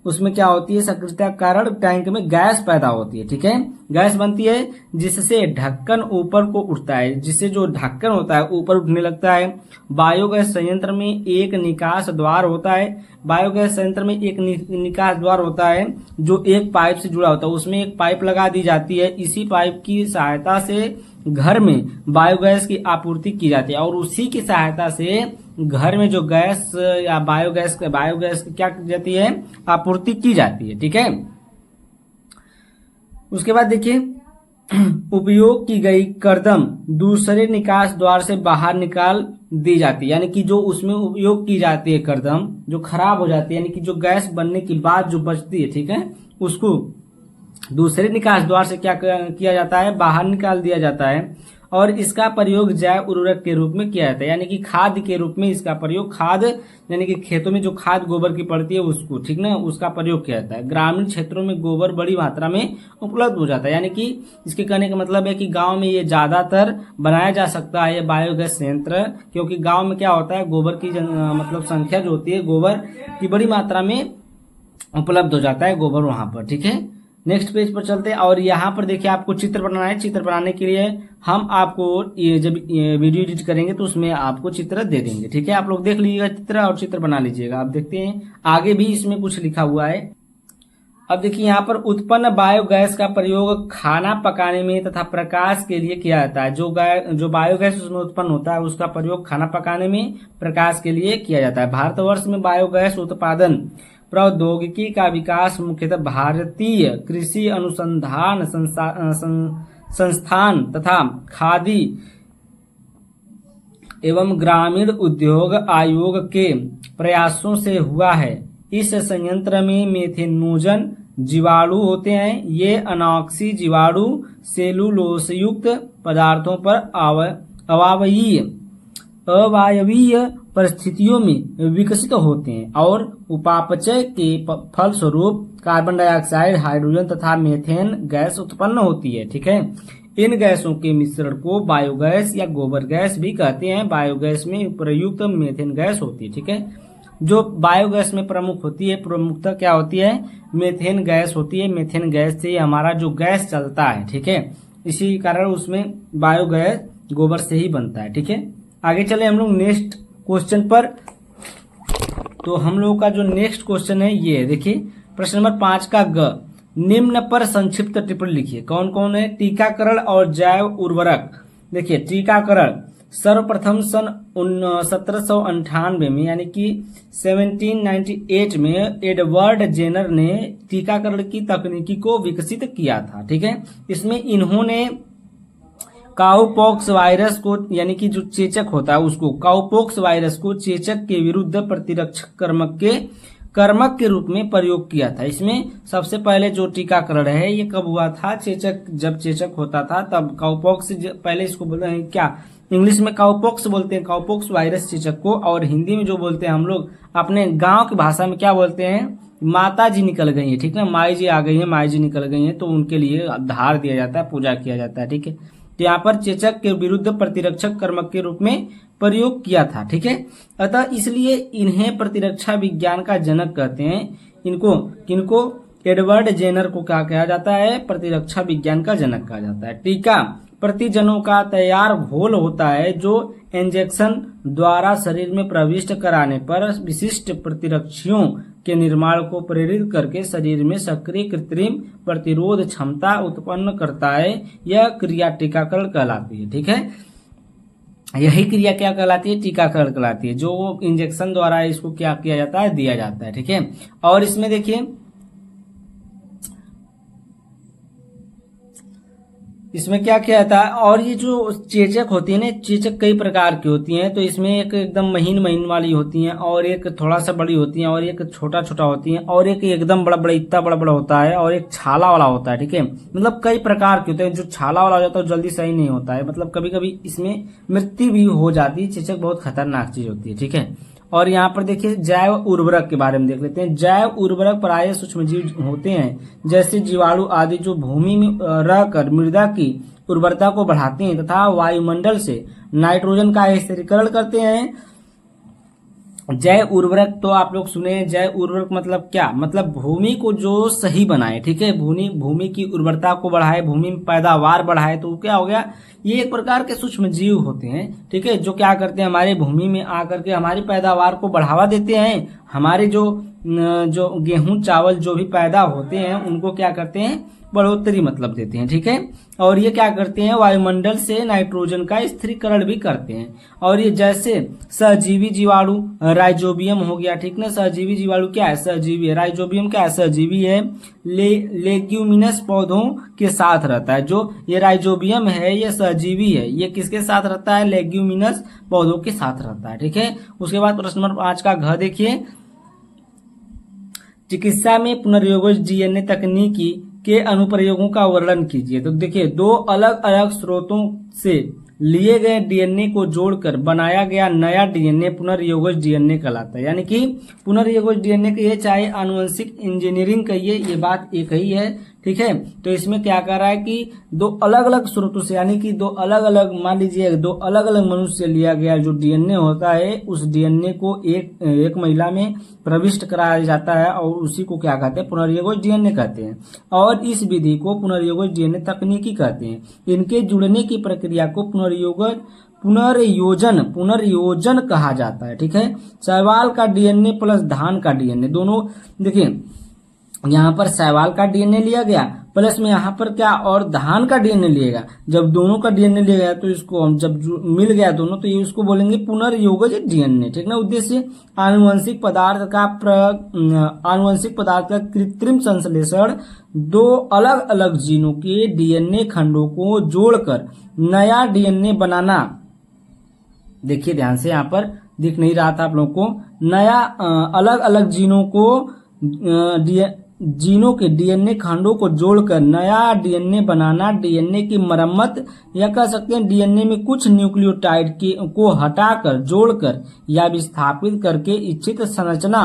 उसमें क्या होती है, सक्रियता के कारण टैंक में गैस पैदा होती है। ठीक है, गैस बनती है जिससे ढक्कन ऊपर को उठता है, जिससे जो ढक्कन होता है ऊपर उठने लगता है। बायोगैस संयंत्र में एक निकास द्वार होता है। बायोगैस संयंत्र में एक निकास द्वार होता है जो एक पाइप से जुड़ा होता है, उसमें एक पाइप लगा दी जाती है। इसी पाइप की सहायता से घर में बायोगैस की आपूर्ति की जाती है और उसी की सहायता से घर में जो गैस या बायोगैस की क्या की जाती है, आपूर्ति की जाती है। ठीक है, उसके बाद देखिए उपयोग की गई कर्दम दूसरे निकास द्वार से बाहर निकाल दी जाती है, यानी कि जो उसमें उपयोग की जाती है कर्दम जो खराब हो जाती है, यानी कि जो गैस बनने के बाद जो बचती है, ठीक है, उसको दूसरे निकास द्वार से क्या किया जाता है, बाहर निकाल दिया जाता है और इसका प्रयोग जैव उर्वरक के रूप में किया जाता है, यानी कि खाद के रूप में इसका प्रयोग, खाद यानी कि खेतों में जो खाद गोबर की पड़ती है उसको, ठीक ना, उसका प्रयोग किया जाता है। ग्रामीण क्षेत्रों में गोबर बड़ी मात्रा में उपलब्ध हो जाता है, यानी कि इसके कहने का मतलब है कि गांव में ये ज्यादातर बनाया जा सकता है ये बायोगैस संयंत्र, क्योंकि गाँव में क्या होता है, गोबर की मतलब संख्या जो होती है गोबर की बड़ी मात्रा में उपलब्ध हो जाता है गोबर वहां पर। ठीक है, नेक्स्ट पेज पर चलते हैं और यहाँ पर देखिए आपको चित्र बनाना है। चित्र बनाने के लिए हम आपको जब वीडियो एडिट करेंगे तो उसमें आपको चित्र दे देंगे। ठीक है, आप लोग देख लीजिएगा चित्र और चित्र बना लीजिएगा। आप देखते हैं आगे भी इसमें कुछ लिखा हुआ है। अब देखिए यहाँ पर उत्पन्न बायोगैस का प्रयोग खाना पकाने में तथा प्रकाश के लिए किया जाता है। जो बायोगैस उसमें उत्पन्न होता है उसका प्रयोग खाना पकाने में, प्रकाश के लिए किया जाता है। भारतवर्ष में बायोगैस उत्पादन प्रौद्योगिकी का विकास मुख्यतः भारतीय कृषि अनुसंधान संस्थान तथा खादी एवं ग्रामीण उद्योग आयोग के प्रयासों से हुआ है। इस संयंत्र में मेथेनोजन जीवाणु होते हैं। ये अनॉक्सी जीवाणु सेलुलोसयुक्त पदार्थों पर अवायवीय परिस्थितियों में विकसित होते हैं और उपापचय के फलस्वरूप कार्बन डाइऑक्साइड, हाइड्रोजन तथा मीथेन गैस उत्पन्न होती है। ठीक है, इन गैसों के मिश्रण को बायोगैस या गोबर गैस भी कहते हैं। बायोगैस में प्रयुक्त मीथेन गैस होती है। ठीक है, जो बायोगैस में प्रमुख होती है, प्रमुखता क्या होती है, मीथेन गैस होती है। मीथेन गैस से हमारा जो गैस चलता है, ठीक है, इसी कारण उसमें बायोगैस गोबर से ही बनता है। ठीक है, आगे चले हम लोग नेक्स्ट क्वेश्चन पर। तो हम लोग का जो नेक्स्ट क्वेश्चन है ये देखिए, प्रश्न नंबर 5 का ग, निम्न पर संक्षिप्त टिप्पणी लिखिए। कौन कौन है, टीकाकरण और जैव उर्वरक। देखिए, टीकाकरण सर्वप्रथम सन 1798 में यानी कि 1798 में एडवर्ड जेनर ने टीकाकरण की तकनीकी को विकसित किया था। ठीक है, इसमें इन्होंने काउपॉक्स वायरस को यानी कि जो चेचक होता है उसको, काउपॉक्स वायरस को चेचक के विरुद्ध प्रतिरक्षक कर्मक के रूप में प्रयोग किया था। इसमें सबसे पहले जो टीकाकरण है ये कब हुआ था, चेचक, जब चेचक होता था तब काउपॉक्स, पहले इसको बोलते हैं क्या, इंग्लिश में काउपॉक्स बोलते हैं, काउपॉक्स वायरस चेचक को, और हिंदी में जो बोलते हैं हम लोग अपने गांव की भाषा में क्या बोलते हैं, माता जी निकल गई है। ठीक है, माई जी आ गई है, माई जी निकल गई है, तो उनके लिए धार दिया जाता है, पूजा किया जाता है। ठीक है, तो यहाँ पर चेचक के विरुद्ध प्रतिरक्षक कर्मक के रूप में प्रयोग किया था। ठीक है, अतः इसलिए इन्हें प्रतिरक्षा विज्ञान का जनक कहते हैं। इनको किनको, एडवर्ड जेनर को क्या कहा जाता है, प्रतिरक्षा विज्ञान का जनक कहा जाता है। टीका प्रतिजनों का तैयार घोल होता है जो इंजेक्शन द्वारा शरीर में प्रविष्ट कराने पर विशिष्ट प्रतिरक्षियों के निर्माण को प्रेरित करके शरीर में सक्रिय कृत्रिम प्रतिरोध क्षमता उत्पन्न करता है। यह क्रिया टीकाकरण कहलाती है। ठीक है, यही क्रिया क्या कहलाती है, टीकाकरण कहलाती है, जो इंजेक्शन द्वारा इसको क्या किया जाता है, दिया जाता है। ठीक है, और इसमें देखिए, इसमें क्या किया जाता है, और ये जो चेचक होती है ना, चेचक कई प्रकार की होती हैं। तो इसमें एक एकदम महीन वाली होती हैं, और एक थोड़ा सा बड़ी होती हैं, और एक छोटा छोटा होती हैं, और एक एकदम बड़ा बड़ा, इतना बड़ा बड़ा होता है, और एक छाला वाला होता है। ठीक है, मतलब कई प्रकार के होते हैं। जो छाला वाला हो जाता है जल्दी सही नहीं होता है, मतलब कभी कभी इसमें मृत्यु भी हो जाती है। चेचक बहुत खतरनाक चीज होती है। ठीक है, और यहाँ पर देखिए जैव उर्वरक के बारे में देख लेते हैं। जैव उर्वरक प्राय सूक्ष्मजीव होते हैं, जैसे जीवाणु आदि, जो भूमि में रहकर मृदा की उर्वरता को बढ़ाते हैं तथा वायुमंडल से नाइट्रोजन का स्थिरीकरण करते हैं। जैव उर्वरक तो आप लोग सुने, जैव उर्वरक मतलब क्या, मतलब भूमि को जो सही बनाए। ठीक है, भूमि की उर्वरता को बढ़ाए, भूमि में पैदावार बढ़ाए, तो क्या हो गया, ये एक प्रकार के सूक्ष्म जीव होते हैं। ठीक है, जो क्या करते हैं, हमारे भूमि में आकर के हमारी पैदावार को बढ़ावा देते हैं। हमारे जो गेहूं चावल जो भी पैदा होते हैं उनको क्या करते हैं, बढ़ोतरी मतलब देते हैं। ठीक है, और ये क्या करते हैं, वायुमंडल से नाइट्रोजन का स्थिरीकरण भी करते हैं। और ये जैसे सहजीवी जीवाणु, राइजोबियम हो गया। ठीक ना, सहजीवी जीवाणु क्या है, सहजीवी है। राइजोबियम क्या है, सहजीवी है। लेग्यूमिनस पौधों के साथ रहता है। जो ये राइजोबियम है ये सहजीवी है, ये किसके साथ रहता है, लेग्यूमिनस पौधों के साथ रहता है। ठीक है, उसके बाद प्रश्न नंबर 5 का घ देखिए, चिकित्सा में पुनर्योगज डीएनए तकनीकी के अनुप्रयोगों का वर्णन कीजिए। तो देखिए, दो अलग अलग स्रोतों से लिए गए डीएनए को जोड़कर बनाया गया नया डीएनए पुनर्योगज डीएनए कहलाता है। यानी कि पुनर्योगज डीएनए कहिए चाहे आनुवंशिक इंजीनियरिंग कहिए, ये बात एक ही है। ठीक है, तो इसमें क्या कर रहा है कि दो अलग अलग स्रोतों से, यानी कि दो अलग अलग, मान लीजिए दो अलग अलग मनुष्य से लिया गया जो डीएनए होता है, उस डीएनए को एक महिला में प्रविष्ट कराया जाता है, और उसी को क्या कहते हैं, पुनर्योगज डीएनए कहते हैं। और इस विधि को पुनर्योगज डीएनए तकनीकी कहते हैं। इनके जुड़ने की प्रक्रिया को पुनर्योजन कहा जाता है। ठीक है, शैवाल का डीएनए प्लस धान का डीएनए, दोनों देखिए, यहाँ पर शैवाल का डीएनए लिया गया प्लस में यहाँ पर क्या और धान का डीएनए लिएगा। जब दोनों का डीएनए लिएगा तो इसको हम जब मिल गया दोनों तो ये उसको बोलेंगे पुनर्योगज डीएनए, ठीक ना। उद्देश्य आनुवंशिक पदार्थ का कृत्रिम संश्लेषण, दो अलग अलग जीनों के डीएनए खंडों को जोड़कर नया डीएनए बनाना। देखिए ध्यान से, यहाँ पर दिख नहीं रहा था आप लोगों को, नया अलग अलग जीनों के डीएनए खंडों को जोड़कर नया डीएनए बनाना, डीएनए की मरम्मत या कह सकते हैं डीएनए में कुछ न्यूक्लियोटाइड को हटाकर जोड़कर या विस्थापित करके इच्छित संरचना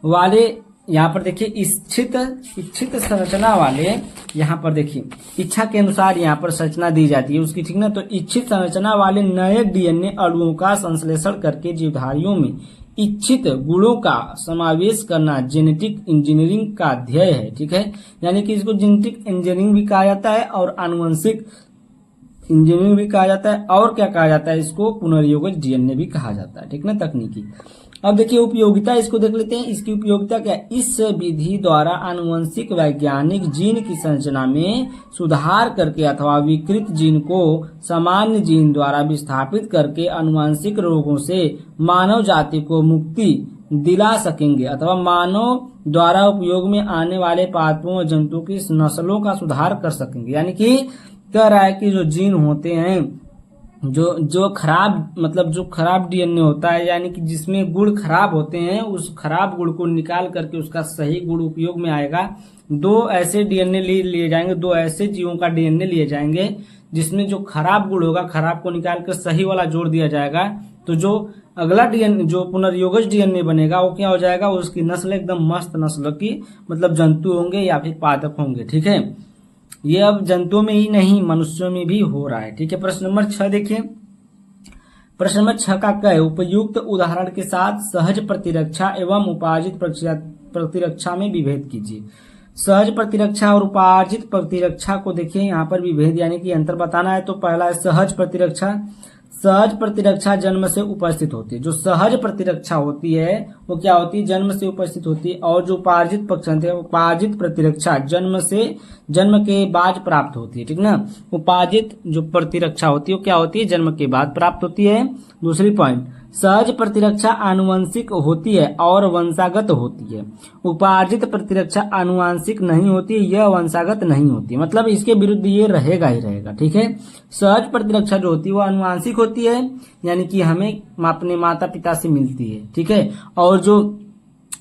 वाले, यहाँ पर देखिए इच्छित संरचना वाले, यहाँ पर देखिए इच्छा के अनुसार यहाँ पर संरचना दी जाती है उसकी, ठीक ना। तो इच्छित संरचना वाले नए डीएनए अणुओं का संश्लेषण करके जीवधारियों में इच्छित गुणों का समावेश करना जेनेटिक इंजीनियरिंग का ध्येय है, ठीक है। यानी कि इसको जेनेटिक इंजीनियरिंग भी कहा जाता है और आनुवंशिक इंजीनियरिंग भी कहा जाता है, और क्या कहा जाता है, इसको पुनर्योगज डीएनए भी कहा जाता है, ठीक ना, तकनीकी। अब देखिए उपयोगिता, इसको देख लेते हैं। इसकी उपयोगिता क्या है? इस विधि द्वारा आनुवंशिक वैज्ञानिक जीन की संरचना में सुधार करके अथवा विकृत जीन को सामान्य जीन द्वारा विस्थापित करके आनुवंशिक रोगों से मानव जाति को मुक्ति दिला सकेंगे अथवा मानव द्वारा उपयोग में आने वाले पादपों और जंतुओं की नस्लों का सुधार कर सकेंगे। यानी कि कह रहा है कि जो जीन होते हैं, जो खराब, मतलब जो खराब डीएनए होता है, यानी कि जिसमें गुण खराब होते हैं, उस खराब गुण को निकाल करके उसका सही गुण उपयोग में आएगा। दो ऐसे डीएनए लिए जाएंगे, दो ऐसे जीवों का डीएनए लिए जाएंगे जिसमें जो खराब गुण होगा, खराब को निकाल कर सही वाला जोड़ दिया जाएगा। तो जो अगला डीएनए, जो पुनर्योगज डीएनए बनेगा, वो क्या हो जाएगा, उसकी नस्ल एकदम मस्त नस्ल की, मतलब जंतु होंगे या फिर पादप होंगे, ठीक है। ये अब जंतुओं में ही नहीं, मनुष्यों में भी हो रहा है, ठीक है। प्रश्न नंबर 6 देखिए। प्रश्न नंबर 6 का क्या है? उपयुक्त उदाहरण के साथ सहज प्रतिरक्षा एवं उपार्जित प्रतिरक्षा में विभेद कीजिए। सहज प्रतिरक्षा और उपार्जित प्रतिरक्षा को देखिए, यहाँ पर विभेद यानी कि अंतर बताना है। तो पहला है सहज प्रतिरक्षा। सहज प्रतिरक्षा जन्म से उपस्थित होती है। जो सहज प्रतिरक्षा होती है वो क्या होती है? जन्म से उपस्थित होती है। और जो उपार्जित प्रतिरक्षा जन्म के बाद प्राप्त होती है, ठीक ना। उपार्जित जो प्रतिरक्षा होती है वो क्या होती है? जन्म के बाद प्राप्त होती है। दूसरी पॉइंट, सहज प्रतिरक्षा आनुवंशिक होती है और वंशागत होती है। उपार्जित प्रतिरक्षा आनुवंशिक नहीं होती है, यह वंशागत नहीं होती, मतलब इसके विरुद्ध ये रहेगा ही रहेगा, ठीक है। सहज प्रतिरक्षा जो होती है वो आनुवंशिक होती है, यानी कि हमें अपने माता पिता से मिलती है, ठीक है। और जो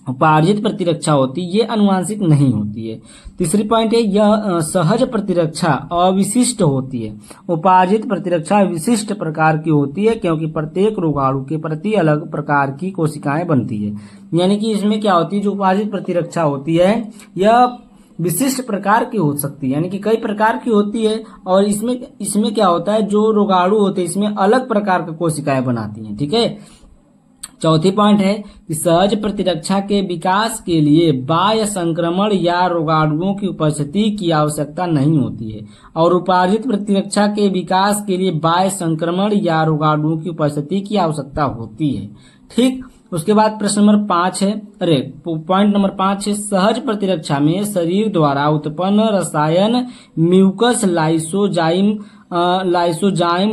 उपार्जित प्रतिरक्षा होती है ये आनुवंशिक नहीं होती है। तीसरी पॉइंट है, यह सहज प्रतिरक्षा अविशिष्ट होती है। उपार्जित प्रतिरक्षा विशिष्ट प्रकार की होती है, क्योंकि प्रत्येक रोगाणु के प्रति अलग प्रकार की कोशिकाएं बनती है। यानी कि इसमें क्या होती है, जो उपार्जित प्रतिरक्षा होती है यह विशिष्ट प्रकार की हो सकती है, यानी कि कई प्रकार की होती है। और इसमें क्या होता है, जो रोगाणु होते हैं इसमें अलग प्रकार की कोशिकाएं बनाती हैं, ठीक है। चौथी पॉइंट है कि सहज प्रतिरक्षा के विकास के लिए बाह्य संक्रमण या रोगाणुओं की उपस्थिति की आवश्यकता नहीं होती है, और उपार्जित प्रतिरक्षा के विकास के लिए बाह्य संक्रमण या रोगाणुओं की उपस्थिति की आवश्यकता होती है, ठीक। उसके बाद प्रश्न नंबर 5 है, पॉइंट नंबर 5 है, सहज प्रतिरक्षा में शरीर द्वारा उत्पन्न रसायन म्यूकस लाइसोजाइम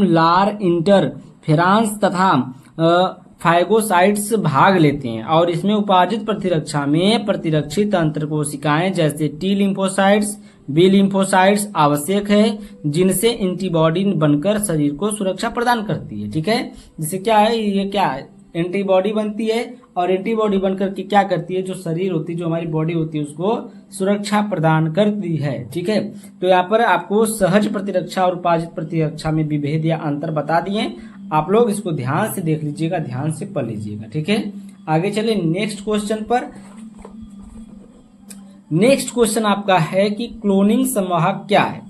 लार इंटरफेरेंस तथा फाइगोसाइट्स भाग लेते हैं। और इसमें उपार्जित प्रतिरक्षा में प्रतिरक्षित अंतर कोशिकाएं जैसे टी लिम्फोसाइट्स, बी लिम्फोसाइट्स आवश्यक है, जिनसे एंटीबॉडी बनकर शरीर को सुरक्षा प्रदान करती है, ठीक है। जिससे क्या है, ये क्या है, एंटीबॉडी बनती है, और एंटीबॉडी बनकर के क्या करती है, जो शरीर होती है, जो हमारी बॉडी होती है, उसको सुरक्षा प्रदान करती है, ठीक है। तो यहाँ पर आपको सहज प्रतिरक्षा और उपार्जित प्रतिरक्षा में विभेद या अंतर बता दिए। आप लोग इसको ध्यान से देख लीजिएगा, ध्यान से पढ़ लीजिएगा, ठीक है। आगे चले नेक्स्ट क्वेश्चन पर। नेक्स्ट क्वेश्चन आपका है कि क्लोनिंग संवाहक क्या है।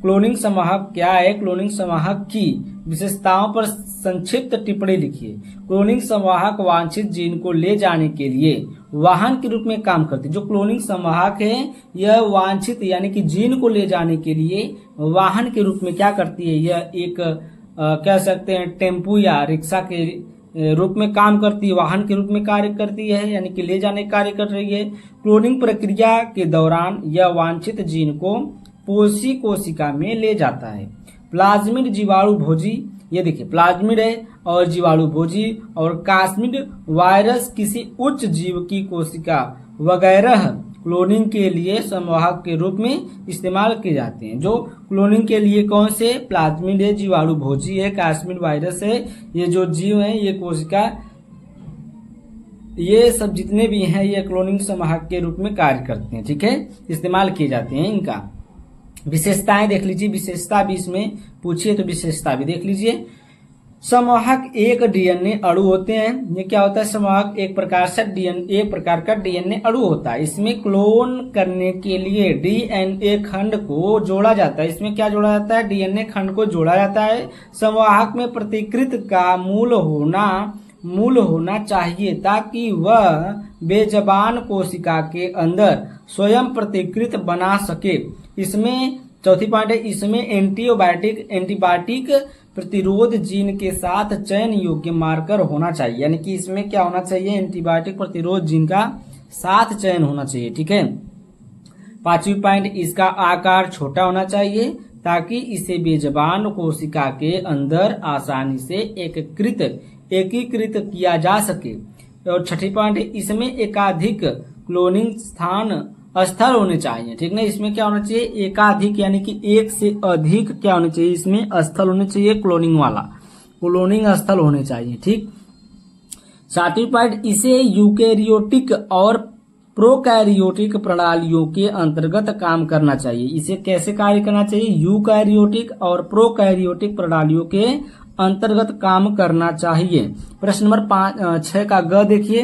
क्लोनिंग संवाहक क्या है? क्लोनिंग संवाहक की विशेषताओं पर संक्षिप्त टिप्पणी लिखिए। क्लोनिंग संवाहक वांछित जीन को ले जाने के लिए वाहन के रूप में काम करते हैं। जो क्लोनिंग संवाहक है यह वांछित यानी कि जीन को ले जाने के लिए वाहन के रूप में क्या करती है, यह एक कह सकते हैं टेम्पू या रिक्शा के रूप में काम करती है, वाहन के रूप में कार्य करती है, यानी कि ले जाने का कार्य कर रही है। क्लोनिंग प्रक्रिया के दौरान यह वांछित जीन को पोषी कोशिका में ले जाता है। प्लाज्मिड जीवाणु भोजी, ये देखिए प्लाज्मिड है और जीवाणु भोजी और कास्मिड वायरस किसी उच्च जीव की कोशिका वगैरह क्लोनिंग के लिए संवाहक के रूप में इस्तेमाल किए जाते हैं। जो क्लोनिंग के लिए कौन से, प्लाज्मिड है, जीवाणु भोजी है, कास्मिड वायरस है, ये जो जीव है, ये कोशिका, ये सब जितने भी हैं ये क्लोनिंग संवाहक के रूप में कार्य करते हैं। ठीक है, इस्तेमाल किए जाते हैं। इनका विशेषताएं देख लीजिए, विशेषता भी इसमें पूछिए तो विशेषता भी देख लीजिए। संवाहक एक डीएनए अणु होते हैं। ये क्या होता है, संवाहक एक प्रकार का डीएनए अणु होता है। इसमें क्लोन करने के लिए डीएनए खंड को जोड़ा जाता है। इसमें क्या जोड़ा जाता है, डीएनए खंड को जोड़ा जाता है। संवाहक में प्रतिकृत का मूल होना चाहिए ताकि वह बेजबान कोशिका के अंदर स्वयं प्रतिकृत बना सके। इसमें चौथी पॉइंट है, इसमें एंटीबायोटिक प्रतिरोध जीन के साथ चयन योग्य मार्कर होना चाहिए। यानी कि इसमें क्या होना चाहिए, एंटीबायोटिक प्रतिरोध जीन का साथ चयन होना चाहिए। ठीक है। पांचवी पॉइंट, इसका आकार छोटा होना चाहिए ताकि इसे बेजबान कोशिका के अंदर आसानी से एकीकृत किया जा सके। और छठी पॉइंट, इसमें एकाधिक क्लोनिंग स्थल होने चाहिए। ठीक ना, इसमें क्या होना चाहिए, एकाधिक यानी कि एक से अधिक क्या होने चाहिए, इसमें स्थल होने चाहिए, क्लोनिंग स्थल होने चाहिए। ठीक। सातवीं पॉइंट, इसे यूकेरियोटिक और प्रोकैरियोटिक प्रणालियों के अंतर्गत काम करना चाहिए। इसे कैसे कार्य करना चाहिए, यूकैरियोटिक और प्रोकैरियोटिक प्रणालियों के अंतर्गत काम करना चाहिए। प्रश्न नंबर 6 का ग देखिए,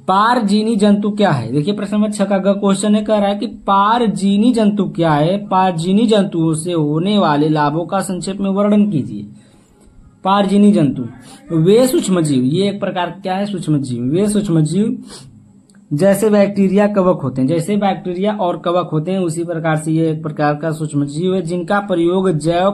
पारजीनी जंतु क्या है। देखिए प्रश्न नंबर 6 का ग क्वेश्चन है, कह रहा है कि पारजीनी जंतु क्या है, पारजीनी जंतुओं से होने वाले लाभों का संक्षेप में वर्णन कीजिए। पारजीनी जंतु वे सूक्ष्मजीव, ये एक प्रकार क्या है, सूक्ष्मजीव। वे सूक्ष्मजीव जैसे बैक्टीरिया कवक होते हैं, जैसे बैक्टीरिया और कवक होते हैं उसी प्रकार से ये एक प्रकार का सूक्ष्मजीव है जिनका प्रयोग जैव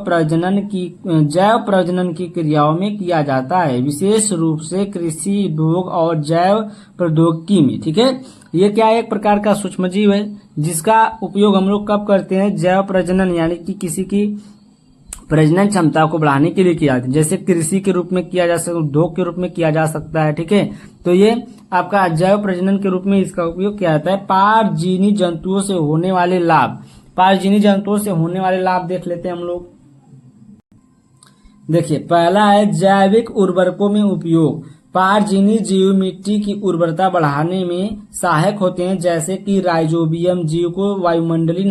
प्रजनन की क्रियाओं में किया जाता है, विशेष रूप से कृषि उद्योग और जैव प्रौद्योगिकी में। ठीक है, ये क्या है, एक प्रकार का सूक्ष्मजीव है जिसका उपयोग हम लोग कब करते हैं, जैव प्रजनन यानी कि किसी की प्रजनन क्षमता को बढ़ाने के लिए किया जाता है। जैसे कृषि के रूप में किया जा सकता है, उद्योग के रूप में किया जा सकता है। ठीक है, तो ये आपका जैव प्रजनन के रूप में इसका उपयोग किया जाता है। पारजीनी जंतुओं से होने वाले लाभ, पारजीनी जंतुओं से होने वाले लाभ देख लेते हैं हम लोग। देखिए पहला है जैविक उर्वरकों में उपयोग। पारजीनी जीव मिट्टी की उर्वरता बढ़ाने में सहायक होते हैं, जैसे कि राइजोबियम जीव को वायुमंडलीय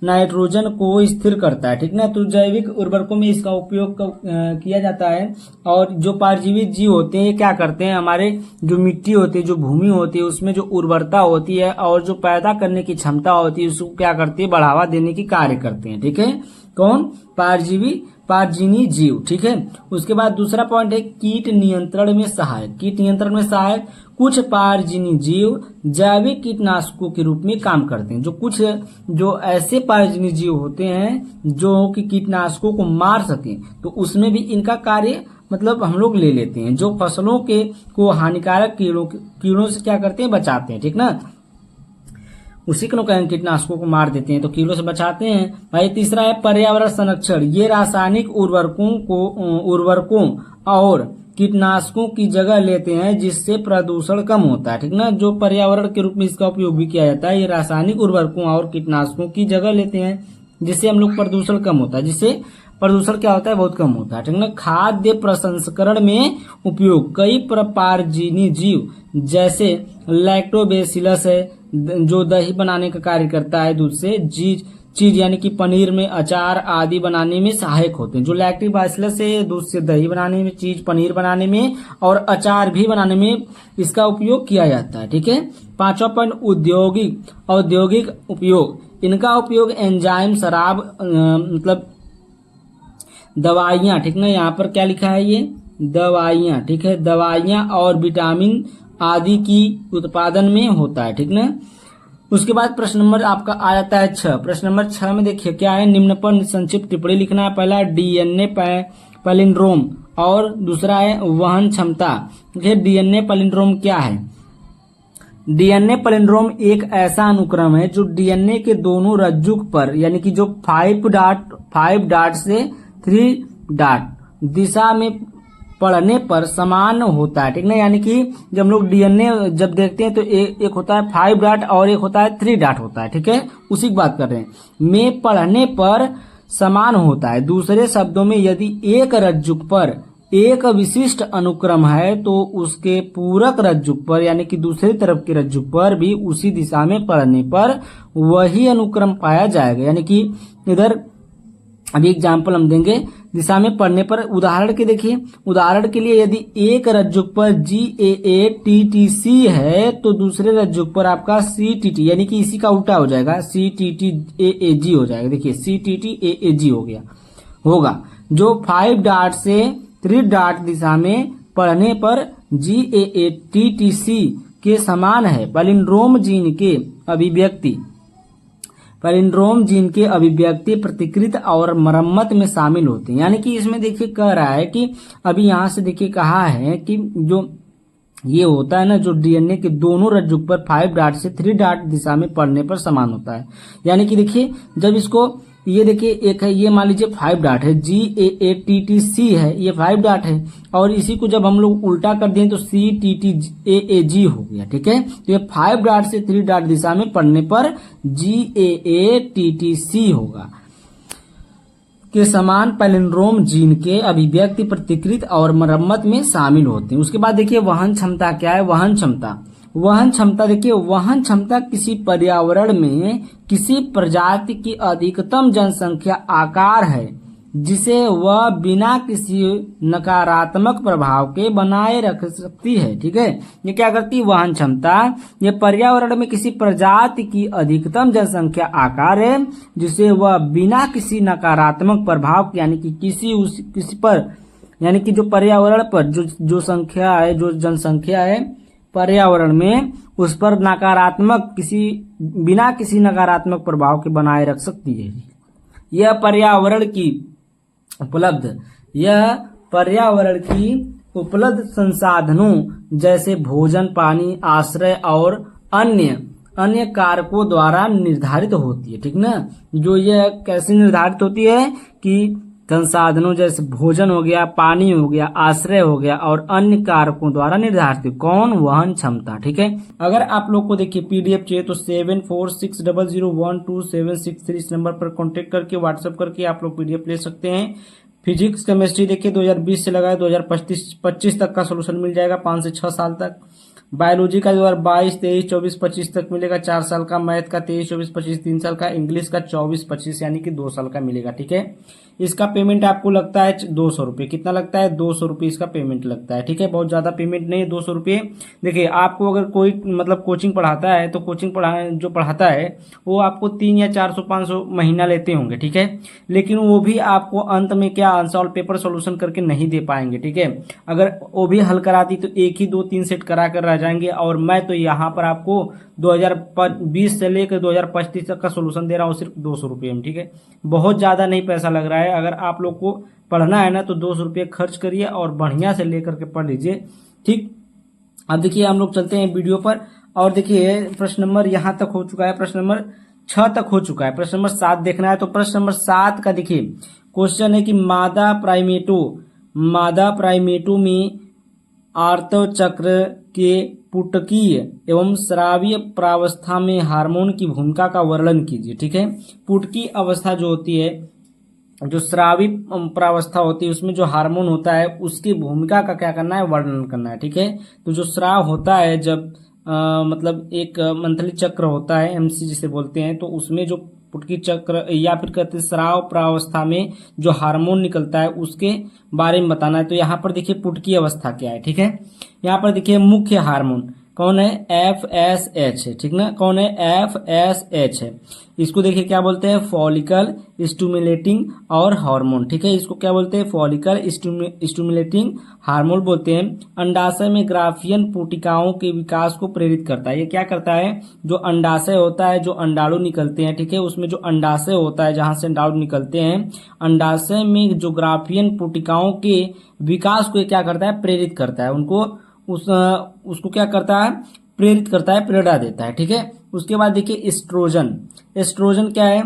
नाइट्रोजन को स्थिर करता है। ठीक ना, तो जैविक उर्वरकों में इसका उपयोग किया जाता है। और जो परजीवी जीव होते हैं ये क्या करते हैं, हमारे जो मिट्टी होती है, जो भूमि होती है, उसमें जो उर्वरता होती है और जो पैदा करने की क्षमता होती है उसको क्या करती है, बढ़ावा देने की कार्य करते हैं। ठीक है, कौन, पारजीनी जीव। ठीक है, उसके बाद दूसरा पॉइंट है कीट नियंत्रण में सहायक। कीट नियंत्रण में सहायक, कुछ पारजीनी जीव जैविक कीटनाशकों के रूप में काम करते हैं। जो ऐसे पारजीनी जीव होते हैं जो कि कीटनाशकों को मार सके, तो उसमें भी इनका कार्य मतलब हम लोग ले लेते हैं, जो फसलों को हानिकारक कीड़ों से क्या करते हैं, बचाते हैं। ठीक ना, उसी को कीटनाशकों को मार देते हैं तो कीड़ों से बचाते हैं। भाई तीसरा है पर्यावरण संरक्षण। ये रासायनिक उर्वरकों और कीटनाशकों की जगह लेते हैं जिससे प्रदूषण कम होता है। ठीक ना, जो पर्यावरण के रूप में इसका उपयोग भी किया जाता है। ये रासायनिक उर्वरकों और कीटनाशकों की जगह लेते हैं जिससे हम लोग प्रदूषण कम होता है, जिससे प्रदूषण क्या होता है, बहुत कम होता है। ठीक ना, खाद्य प्रसंस्करण में उपयोग। कई परजीवी जीव जैसे लैक्टोबैसिलस है जो दही बनाने का कार्य करता है, दूध से चीज यानी कि पनीर में अचार आदि बनाने में सहायक होते हैं। जो लैक्टोबैसिलस है दूध से दही बनाने में, चीज पनीर बनाने में और अचार भी बनाने में इसका उपयोग किया जाता है। ठीक है, पांचवा पॉइंट औद्योगिक उपयोग। इनका उपयोग एंजाइम, शराब मतलब दवाइयां। ठीक ना, यहाँ पर क्या लिखा है, ये दवाइयां। ठीक है, दवाइयां और विटामिन आदि की उत्पादन में होता है। ठीक ना, उसके बाद प्रश्न नंबर आपका आ जाता है 6। प्रश्न नंबर 6 में देखिए क्या है, निम्न पर संक्षिप्त टिप्पणी लिखना है। पहला, डीएनए पैलिंड्रोम और दूसरा है वहन क्षमता। देखिए डीएनए पैलिंड्रोम क्या है। डीएनए पैलिंड्रोम एक ऐसा अनुक्रम है जो डीएनए के दोनों रज्जुक पर यानी कि जो 5 डाट से 3 डाट दिशा में पढ़ने पर समान होता है, ठीक ना। यानी कि जब हम लोग डीएनए जब देखते हैं तो एक होता है 5 डाट और एक होता है 3 डाट होता है, ठीक है, उसी की बात कर रहे हैं। में पढ़ने पर समान होता है। दूसरे शब्दों में यदि एक रज्जुक पर एक विशिष्ट अनुक्रम है तो उसके पूरक रज्जुक पर यानी कि दूसरी तरफ के रज्जुक पर भी उसी दिशा में पढ़ने पर वही अनुक्रम पाया जाएगा। यानी कि इधर अभी एग्जाम्पल हम देंगे दिशा में पढ़ने पर। उदाहरण के देखिए, उदाहरण के लिए यदि एक रज्जुक पर GAATTC है तो दूसरे रज्जुक पर आपका CTT यानी कि इसी का उल्टा हो जाएगा, CTTAAG हो जाएगा। देखिए CTTAAG हो गया होगा, जो 5 डाट से 3 डाट दिशा में पढ़ने पर GAATTC के समान है। पैलिंड्रोम जीन के अभिव्यक्ति प्रतिकृत और मरम्मत में शामिल होते हैं। यानी कि इसमें देखिए कह रहा है कि अभी यहाँ से देखिए कहा है कि जो ये होता है ना, जो डीएनए के दोनों रज्जुक पर 5 डाट से 3 डाट दिशा में पढ़ने पर समान होता है। यानी कि देखिए जब इसको ये देखिए एक है, ये मान लीजिए 5 डाट है, GAATTC है, ये 5 डाट है, और इसी को जब हम लोग उल्टा कर दें तो CTTAAG हो गया, ठीक है। तो ये 5 डाट से 3 डाट दिशा में पढ़ने पर GAATTC होगा के समान पैलिंड्रोम जीन के अभिव्यक्ति प्रतिकृत और मरम्मत में शामिल होते हैं। उसके बाद देखिए वहन क्षमता क्या है। वहन क्षमता देखिए, वहन क्षमता किसी पर्यावरण में किसी प्रजाति की अधिकतम जनसंख्या आकार है जिसे वह बिना किसी नकारात्मक प्रभाव के बनाए रख सकती है, ठीक है। ये क्या करती है वहन क्षमता, ये पर्यावरण में किसी प्रजाति की अधिकतम जनसंख्या आकार है जिसे वह बिना किसी नकारात्मक प्रभाव यानी कि किसी पर यानी कि जो पर्यावरण पर जो संख्या है, जो जनसंख्या है पर्यावरण में, उस पर बिना किसी नकारात्मक प्रभाव के बनाए रख सकती है। यह पर्यावरण की उपलब्ध संसाधनों जैसे भोजन, पानी, आश्रय और अन्य कारकों द्वारा निर्धारित होती है, ठीक ना। जो यह कैसे निर्धारित होती है कि संसाधनों जैसे भोजन हो गया, पानी हो गया, आश्रय हो गया और अन्य कारकों द्वारा निर्धारित है। कौन? वहन क्षमता, ठीक है। अगर आप लोग को देखिए पीडीएफ चाहिए तो 7460012763 इस नंबर पर कांटेक्ट करके व्हाट्सएप करके आप लोग पीडीएफ ले सकते हैं। फिजिक्स केमिस्ट्री देखिए 2020 से लगाए 2025 तक का सोल्यूशन मिल जाएगा, 5 से 6 साल तक। बायोलॉजी का 2022, 23, 24, 25 तक मिलेगा, 4 साल का। मैथ का 23, 24, 25 3 साल का। इंग्लिश का 24, 25 यानी कि 2 साल का मिलेगा, ठीक है। इसका पेमेंट आपको लगता है 200 रुपये। कितना लगता है? 200 रुपये इसका पेमेंट लगता है, ठीक है। बहुत ज्यादा पेमेंट नहीं है, 200 रुपये। देखिए आपको अगर कोई मतलब कोचिंग पढ़ाता है तो जो पढ़ाता है वो आपको 3 या 400 500 महीना लेते होंगे, ठीक है। लेकिन वो भी आपको अंत में क्या अनसॉल्व पेपर सोल्यूशन करके नहीं दे पाएंगे, ठीक है। अगर वो भी हल कराती तो एक ही 2-3 सेट करा कर रह जाएंगे। और मैं तो यहाँ पर आपको 2020 से लेकर 2025 तक का सोल्यूशन दे रहा हूँ सिर्फ 200 रुपये में, ठीक है। बहुत ज्यादा नहीं पैसा लग रहा है। अगर आप लोग को पढ़ना है ना तो 200 रुपये खर्च करिए और बढ़िया से लेकर के पढ़ लीजिए, ठीक। अब देखिए हम लोग चलते हैं वीडियो पर और देखिए प्रश्न नंबर यहाँ तक हो चुका है, प्रश्न नंबर 6 तक हो चुका है। प्रश्न नंबर 7 देखना है तो प्रश्न नंबर 7 का देखिए क्वेश्चन है कि मादा प्राइमेटो में आर्तव चक्र के पुटकीय एवं स्रावीय प्रावस्था में हार्मोन की भूमिका का वर्णन कीजिए, ठीक है। पुटकी अवस्था जो होती है, जो स्रावी प्रावस्था होती है, उसमें जो हार्मोन होता है उसकी भूमिका का क्या करना है? वर्णन करना है, ठीक है। तो जो स्राव होता है जब मतलब एक मंथली चक्र होता है एमसी जिसे बोलते हैं, तो उसमें जो पुटकी चक्र या फिर कहते हैं स्राव प्रावस्था में जो हार्मोन निकलता है उसके बारे में बताना है। तो यहाँ पर देखिए पुटकी अवस्था क्या है, ठीक है। यहाँ पर देखिए मुख्य हार्मोन कौन है, FSH है, ठीक ना, कौन है, FSH है। इसको देखिए क्या बोलते हैं, फॉलिकल स्टिमुलेटिंग और हार्मोन, ठीक है, इसको क्या बोलते हैं, फॉलिकल स्टिमुलेटिंग हार्मोन बोलते हैं। अंडाशय में ग्राफियन पुटिकाओं के विकास को प्रेरित करता है। ये क्या करता है, जो अंडाशय होता है, जो अंडाणु निकलते हैं, ठीक है, उसमें जो अंडाशय होता है जहां से अंडाणु निकलते हैं, अंडाशय में जो ग्राफियन पुटिकाओं के विकास को क्या करता है, प्रेरित करता है, उनको उसको क्या करता है, प्रेरित करता है, प्रेरणा देता है, ठीक है। उसके बाद देखिए एस्ट्रोजन। एस्ट्रोजन क्या है,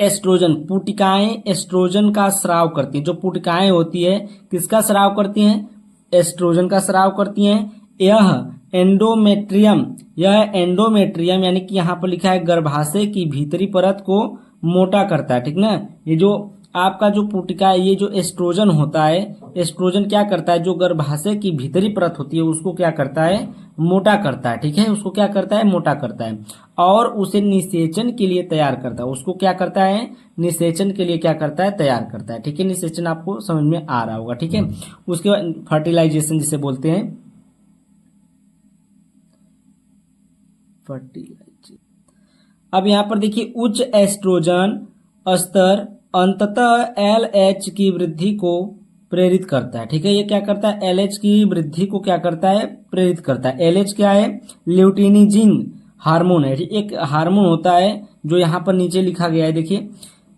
एस्ट्रोजन, पुटिकाएं एस्ट्रोजन का स्राव करती हैं। जो पुटिकाएं होती है किसका स्राव करती हैं, एस्ट्रोजन का स्राव करती हैं। यह एंडोमेट्रियम यानी कि यहाँ पर लिखा है गर्भाशय की भीतरी परत को मोटा करता है, ठीक ना। ये जो आपका जो पुटिका है, ये जो एस्ट्रोजन होता है, एस्ट्रोजन क्या करता है, जो गर्भाशय की भीतरी परत होती है उसको क्या करता है, मोटा करता है, ठीक है, उसको क्या करता है, मोटा करता है, और उसे निषेचन के लिए तैयार करता है। उसको क्या करता है, निषेचन के लिए क्या करता है, तैयार करता है, ठीक है। निषेचन आपको समझ में आ रहा होगा, ठीक है। उसके बाद फर्टिलाइजेशन जिसे बोलते हैं, फर्टिलाइजेशन। अब यहाँ पर देखिए उच्च एस्ट्रोजन स्तर अंततः LH की वृद्धि को प्रेरित करता है, ठीक है। ये क्या करता है, LH की वृद्धि को क्या करता है, प्रेरित करता है। LH क्या है, ल्यूटिनिजिंग हार्मोन है, एक हार्मोन होता है जो यहाँ पर नीचे लिखा गया है, देखिए।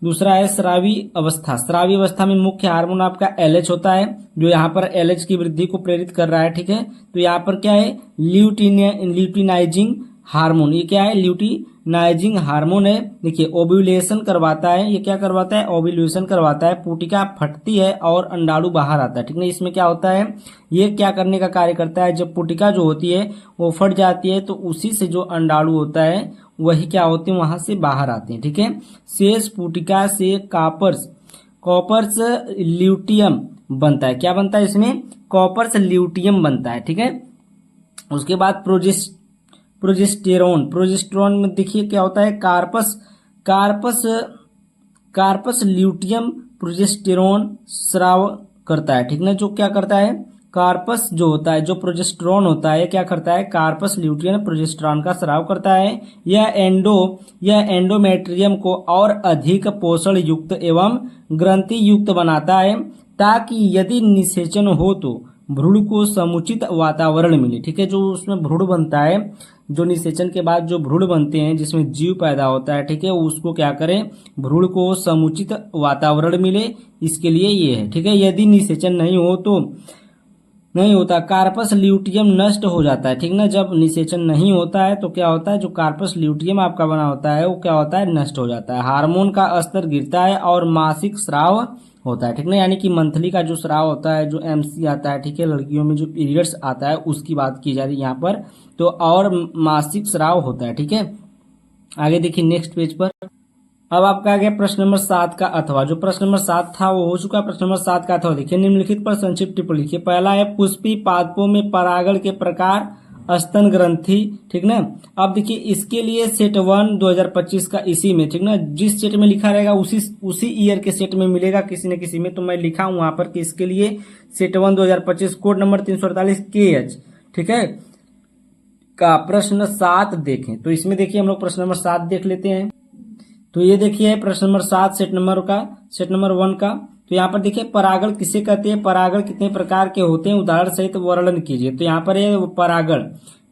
दूसरा है स्रावी अवस्था। स्रावी अवस्था में मुख्य हार्मोन आपका LH होता है, जो यहाँ पर LH की वृद्धि को प्रेरित कर रहा है, ठीक है। तो यहाँ पर क्या है, ल्यूटिनाइजिंग हार्मोन। ये क्या है, ल्यूटिनाइजिंग हार्मोन है। देखिए ओव्यूलेशन करवाता है, ये क्या करवाता है, ओव्यूलेशन करवाता है। पुटिका फटती है और अंडाणु बाहर आता है, ठीक है। इसमें क्या होता है, ये क्या करने का कार्य करता है, जब पुटिका जो होती है वो फट जाती है तो उसी से जो अंडाणु होता है वही क्या होते हैं, वहां से बाहर आते हैं, ठीक है। शेष पुटिका से कॉपर्स ल्यूटियम बनता है। क्या बनता है इसमें, कॉपर्स ल्यूटियम बनता है, ठीक है। उसके बाद प्रोजेस्टेरोन में देखिए क्या होता है, कार्पस ल्यूटियम प्रोजेस्टेरोन स्राव करता है, ठीक ना। जो क्या करता है, कार्पस जो होता है, जो प्रोजेस्टेरोन होता है, क्या करता है, कार्पस ल्यूटियम प्रोजेस्टेरोन का स्राव करता है। यह एंडोमेट्रियम को और अधिक पोषण युक्त एवं ग्रंथि युक्त बनाता है, ताकि यदि निषेचन हो तो भ्रूण को समुचित वातावरण मिले, ठीक है। जो उसमें भ्रूण बनता है, जो निषेचन के बाद जो भ्रूण बनते हैं जिसमें जीव पैदा होता है, ठीक है, उसको क्या करें, भ्रूण को समुचित वातावरण मिले, इसके लिए ये है, ठीक है। यदि निषेचन नहीं हो तो नहीं होता, कार्पस ल्यूटियम नष्ट हो जाता है, ठीक ना। जब निषेचन नहीं होता है तो क्या होता है, जो कार्पस ल्यूटियम आपका बना होता है वो क्या होता है, नष्ट हो जाता है। हार्मोन का स्तर गिरता है और मासिक स्राव होता है, ठीक ना। यानी कि मंथली का जो स्राव होता है, जो MC आता है, ठीक है, लड़कियों में जो पीरियड्स आता है उसकी बात की जा रही है यहाँ पर, तो और मासिक स्राव होता है, ठीक है। आगे देखिए नेक्स्ट पेज पर। अब आपका आ गया प्रश्न नंबर 7 का अथवा। जो प्रश्न नंबर 7 था वो हो चुका। प्रश्न नंबर 7 का अथवा देखिए, निम्नलिखित पर संक्षिप्त टिप्पणी लिखिए। पहला है पुष्पी पादपों में परागण के प्रकार, स्तन ग्रंथि, ठीक ना। अब देखिए इसके लिए सेट 1 2025 का इसी में, ठीक ना, जिस सेट में लिखा रहेगा उसी ईयर के सेट में मिलेगा किसी न किसी में। तो मैं लिखा हूं वहां पर कि इसके लिए सेट 1 2025 कोड नंबर 348 KH, ठीक है, का प्रश्न 7 देखें। तो इसमें देखिए हम लोग प्रश्न नंबर 7 देख लेते हैं। तो ये देखिए प्रश्न नंबर 7 सेट नंबर 1 का। तो यहाँ पर देखिए परागण किसे कहते हैं, परागण कितने प्रकार के होते हैं, उदाहरण सहित वर्णन कीजिए। तो यहाँ पर है परागण,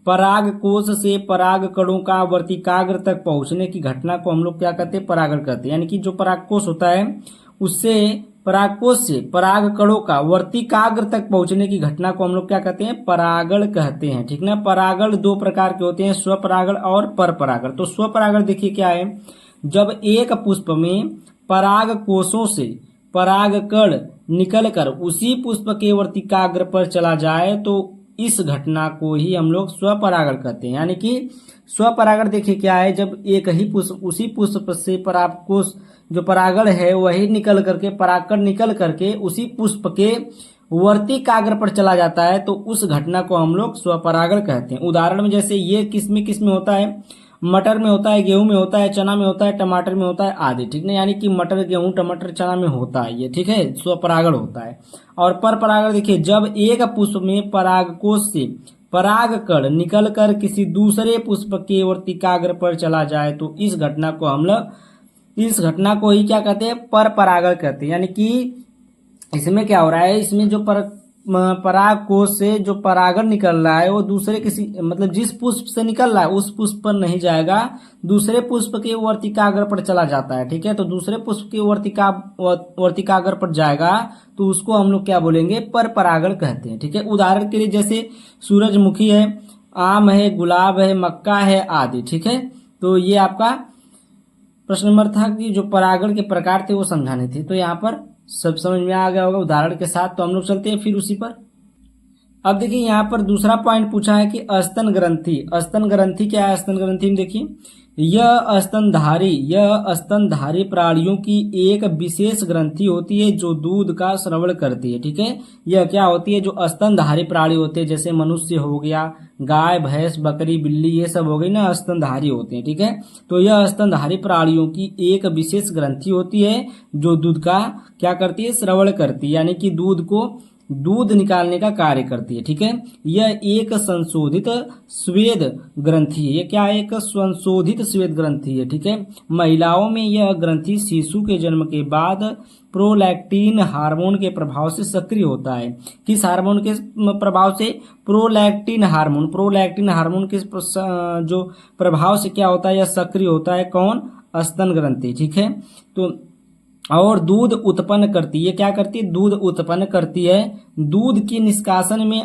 पराग कोश से पराग कणों का वर्तिकाग्र तक पहुंचने की घटना को हम लोग क्या कहते हैं, परागण कहते हैं। यानी कि जो परागकोश होता है उससे, परागकोश से पराग कणों का वर्तिकाग्र तक पहुंचने की घटना को हम लोग क्या कहते हैं, परागण कहते हैं, ठीक ना। परागण 2 प्रकार के होते हैं, स्वपरागण और परपरागण। तो स्वपरागण देखिए क्या है, जब एक पुष्प में पराग कोशों से पराग कण निकलकर उसी पुष्प के वर्तिकाग्र पर चला जाए तो इस घटना को ही हम लोग स्वपरागण कहते हैं। यानी कि स्वपरागण देखिए क्या है, जब एक ही पुष्प, उसी पुष्प से परागकोश जो परागण है वही निकल करके, परागकण निकल करके उसी पुष्प के वर्तिकाग्र पर चला जाता है तो उस घटना को हम लोग स्वपरागण कहते हैं। उदाहरण में जैसे ये किसमें होता है, मटर में होता है, गेहूं में होता है, चना में होता है, टमाटर में होता है आदि, ठीक ना। यानी कि मटर, गेहूं, टमाटर, चना में होता है ये, ठीक है, स्वपरागण होता है। और परपरागण देखिए, जब एक पुष्प में परागकोश से परागकण निकलकर किसी दूसरे पुष्प के वर्तिकाग्र पर चला जाए तो इस घटना को ही क्या कहते हैं, पर परागण कहते हैं। यानी कि इसमें क्या हो रहा है, इसमें जो पराग कोश से जो परागण निकल रहा है वो दूसरे किसी मतलब जिस पुष्प से निकल रहा है उस पुष्प पर नहीं जाएगा, दूसरे पुष्प के वर्तिकाग्र पर चला जाता है। ठीक है, तो दूसरे पुष्प के वर्तिकाग्र पर जाएगा तो उसको हम लोग क्या बोलेंगे, पर परागण कहते हैं। ठीक है, उदाहरण के लिए जैसे सूरजमुखी है, आम है, गुलाब है, मक्का है आदि। ठीक है, तो ये आपका प्रश्न नंबर था कि जो परागण के प्रकार थे वो समझाने थे। तो यहाँ पर सब समझ में आ गया होगा उदाहरण के साथ। तो हम लोग चलते हैं फिर उसी पर। अब देखिए यहाँ पर दूसरा पॉइंट पूछा है कि स्तन ग्रंथि। स्तन ग्रंथि क्या है? स्तन ग्रंथि में देखिए यह स्तनधारी प्राणियों की एक विशेष ग्रंथि होती है जो दूध का स्रवण करती है। ठीक है, यह क्या होती है, जो स्तनधारी प्राणी होते हैं जैसे मनुष्य हो गया, गाय, भैंस, बकरी, बिल्ली, ये सब हो गई ना, स्तनधारी होते हैं। ठीक है, तो यह स्तनधारी प्राणियों की एक विशेष ग्रंथि होती है जो दूध का क्या करती है, स्रवण करती है, यानी कि दूध निकालने का कार्य करती है। ठीक है, यह एक संशोधित स्वेद ग्रंथि है। यह क्या है, एक संशोधित स्वेद ग्रंथि है। ठीक है, महिलाओं में यह ग्रंथि शिशु के जन्म के बाद प्रोलैक्टिन हार्मोन के प्रभाव से सक्रिय होता है। किस हार्मोन के प्रभाव से? प्रोलैक्टिन हार्मोन के जो प्रभाव से क्या होता है, यह सक्रिय होता है। कौन? स्तन ग्रंथि। ठीक है, तो और दूध उत्पन्न करती है। क्या करती है? दूध उत्पन्न करती है। दूध के निष्कासन में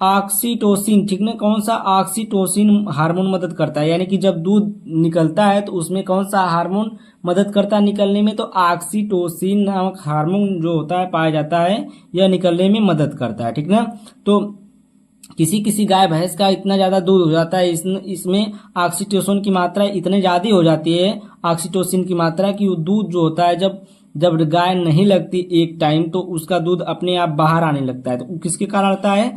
ऑक्सीटोसिन, ठीक ना, कौन सा? ऑक्सीटोसिन हार्मोन मदद करता है। यानी कि जब दूध निकलता है तो उसमें कौन सा हार्मोन मदद करता है निकलने में? तो ऑक्सीटोसिन नामक हार्मोन जो होता है पाया जाता है, यह निकलने में मदद करता है। ठीक ना, तो किसी गाय भैंस का इतना ज्यादा दूध हो जाता है, इसमें ऑक्सीटोसिन की मात्रा इतने ज्यादा हो जाती है, ऑक्सीटोसिन की मात्रा, कि वो दूध जो होता है जब गाय नहीं लगती एक टाइम तो उसका दूध अपने आप बाहर आने लगता है। तो किसके कारण आता है?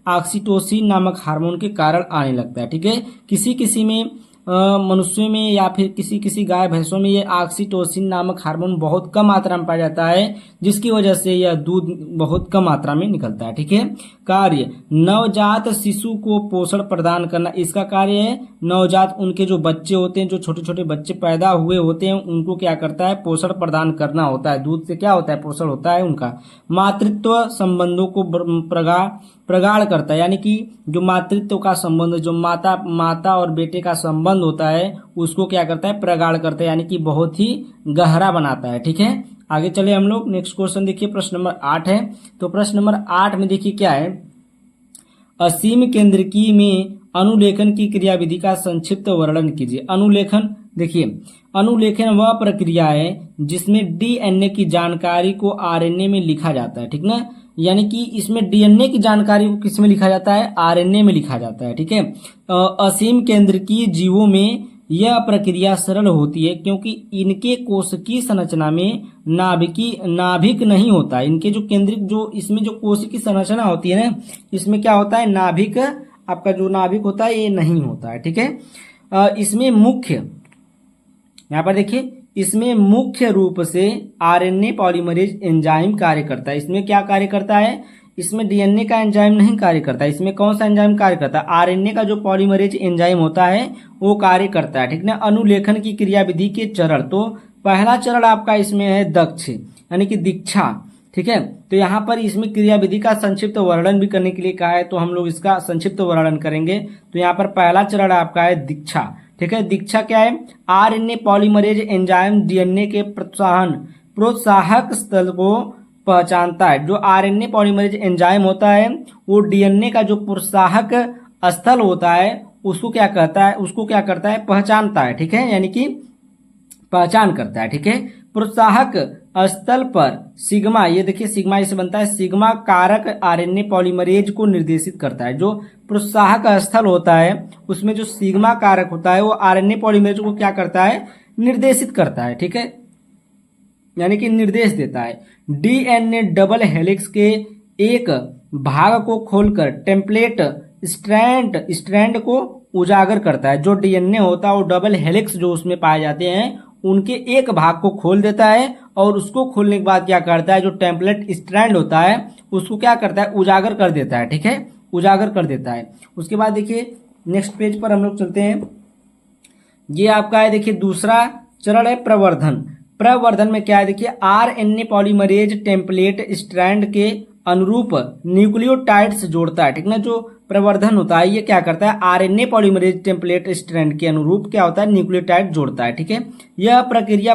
ऑक्सीटोसिन नामक हार्मोन के कारण आने लगता है। ठीक है, किसी में मनुष्यों में या फिर किसी गाय भैंसों में ये ऑक्सीटोसिन नामक हार्मोन बहुत कम मात्रा में पाया जाता है, जिसकी वजह से यह दूध बहुत कम मात्रा में निकलता है। ठीक है, कार्य नवजात शिशु को पोषण प्रदान करना, इसका कार्य है नवजात उनके जो बच्चे होते हैं, जो छोटे छोटे बच्चे पैदा हुए होते हैं, उनको क्या करता है? पोषण प्रदान करना होता है। दूध से क्या होता है? पोषण होता है उनका। मातृत्व संबंधों को प्रगाढ़ करता है, यानी कि जो मातृत्व का संबंध, जो माता और बेटे का संबंध होता है उसको क्या करता है? प्रगाढ़ करता है, यानी कि बहुत ही गहरा बनाता है। ठीक है, आगे चले हम लोग। नेक्स्ट क्वेश्चन देखिए, प्रश्न नंबर 8 है। तो प्रश्न नंबर 8 में देखिए क्या है, असीम केंद्रकी में अनुलेखन की क्रियाविधि का संक्षिप्त वर्णन कीजिए। अनुलेखन, देखिए अनुलेखन वह प्रक्रिया है जिसमें डीएनए की जानकारी को आरएनए में लिखा जाता है। ठीक ना, यानी कि इसमें डीएनए की जानकारी को किस में लिखा जाता है? आरएनए में लिखा जाता है। ठीक है, असीम केंद्रकीय जीवों में यह प्रक्रिया सरल होती है क्योंकि इनके कोशिकीय संरचना में नाभिक नहीं होता है। इनके जो केंद्रिक जो इसमें जो कोशिकीय संरचना होती है ना, इसमें क्या होता है? नाभिक, आपका जो नाभिक होता है ये नहीं होता है। ठीक है, इसमें मुख्य, यहाँ पर देखिए, इसमें मुख्य रूप से आरएनए पॉलीमरेज एंजाइम कार्य करता है। इसमें क्या कार्य करता है? इसमें डीएनए का एंजाइम नहीं कार्य करता है। इसमें कौन सा एंजाइम कार्य करता है? आरएनए का जो पॉलीमरेज एंजाइम होता है वो कार्य करता है। ठीक ना, अनुलेखन की क्रियाविधि के चरण, तो पहला चरण आपका इसमें है दक्ष, यानी कि दीक्षा। ठीक है, तो यहाँ पर इसमें क्रियाविधि का संक्षिप्त वर्णन भी करने के लिए कहा है, तो हम लोग इसका संक्षिप्त वर्णन करेंगे। तो यहाँ पर पहला चरण आपका है दीक्षा। ठीक है, दीक्षा क्या है? आरएनए पॉलीमरेज एंजाइम डीएनए के प्रोत्साहक स्थल को पहचानता है। जो आरएनए पॉलीमरेज एंजाइम होता है वो डीएनए का जो प्रोत्साहक स्थल होता है उसको क्या कहता है? उसको क्या करता है? पहचानता है। ठीक है, यानी कि पहचान करता है। ठीक है, प्रोत्साहक स्थल पर सिग्मा, ये देखिए सिग्मा इसे बनता है, सिग्मा कारक आरएनए पॉलीमरेज को निर्देशित करता है। जो प्रोत्साहक स्थल होता है उसमें जो सिग्मा कारक होता है वो आरएनए पॉलीमरेज को क्या करता है? निर्देशित करता है। ठीक है, यानी कि निर्देश देता है। डीएनए डबल हेलिक्स के एक भाग को खोलकर टेम्पलेट स्ट्रैंड को उजागर करता है। जो डीएनए होता है वो डबल हेलिक्स जो उसमें पाए जाते हैं उनके एक भाग को खोल देता है और उसको खोलने के बाद क्या करता है, जो टेम्पलेट स्ट्रैंड होता है उसको क्या करता है, उजागर कर देता है। ठीक है, उजागर कर देता है। उसके बाद देखिए नेक्स्ट पेज पर हम लोग चलते हैं। ये आपका है देखिए दूसरा चरण है प्रवर्धन। प्रवर्धन में क्या है देखिए, आरएनए पॉलीमरेज टेम्पलेट स्ट्रैंड के अनुरूप न्यूक्लियोटाइड्स जोड़ता है। ठीक ना, जो प्रवर्धन होता है ये क्या करता है, आरएनए पॉलीमरेज टेम्पलेट स्ट्रैंड के अनुरूप क्या होता है, न्यूक्लियोटाइड जोड़ता है। ठीक है, यह प्रक्रिया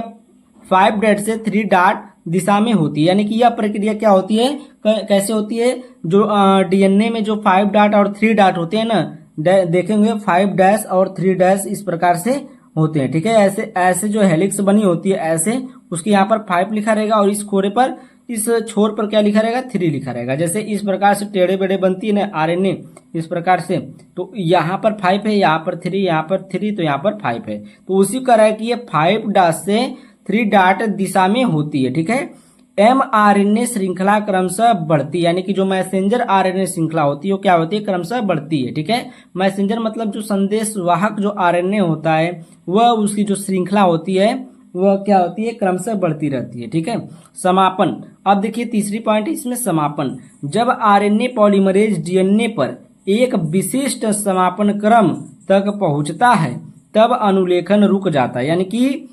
5 डॉट से 3 डॉट दिशा में होती है। यानी कि यह प्रक्रिया क्या होती है, कैसे होती है, जो डीएनए में जो 5 डॉट और 3 डॉट होते हैं ना, देखेंगे 5 डैश और 3 डैश इस प्रकार से होते हैं। ठीक है, ऐसे ऐसे जो हेलिक्स बनी होती है ऐसे, उसके यहाँ पर 5 लिखा रहेगा और इस खोरे पर, इस छोर पर क्या लिखा रहेगा, 3 लिखा रहेगा। जैसे इस प्रकार से टेढ़े बेढ़े बनती है ना आरएनए इस प्रकार से, तो यहाँ पर 5 है, यहाँ पर 3, यहाँ पर 3, तो यहाँ पर 5 है। तो उसी का है कि ये 5 डॉट से 3 डॉट दिशा में होती है। ठीक है, mRNA श्रृंखला क्रमशः बढ़ती है। यानी कि जो मैसेंजर आरएनए श्रृंखला होती है वो क्या होती है, क्रमशः बढ़ती है। ठीक है, मैसेंजर मतलब जो संदेश वाहक जो आरएनए होता है वह उसकी जो श्रृंखला होती है वह क्या होती है, क्रमशः बढ़ती रहती है। ठीक है, समापन। अब देखिए तीसरी पॉइंट इसमें समापन। जब आरएनए पॉलीमरेज डीएनए पर एक विशिष्ट समापन क्रम तक पहुंचता है तब अनुलेखन रुक जाता है। यानी कि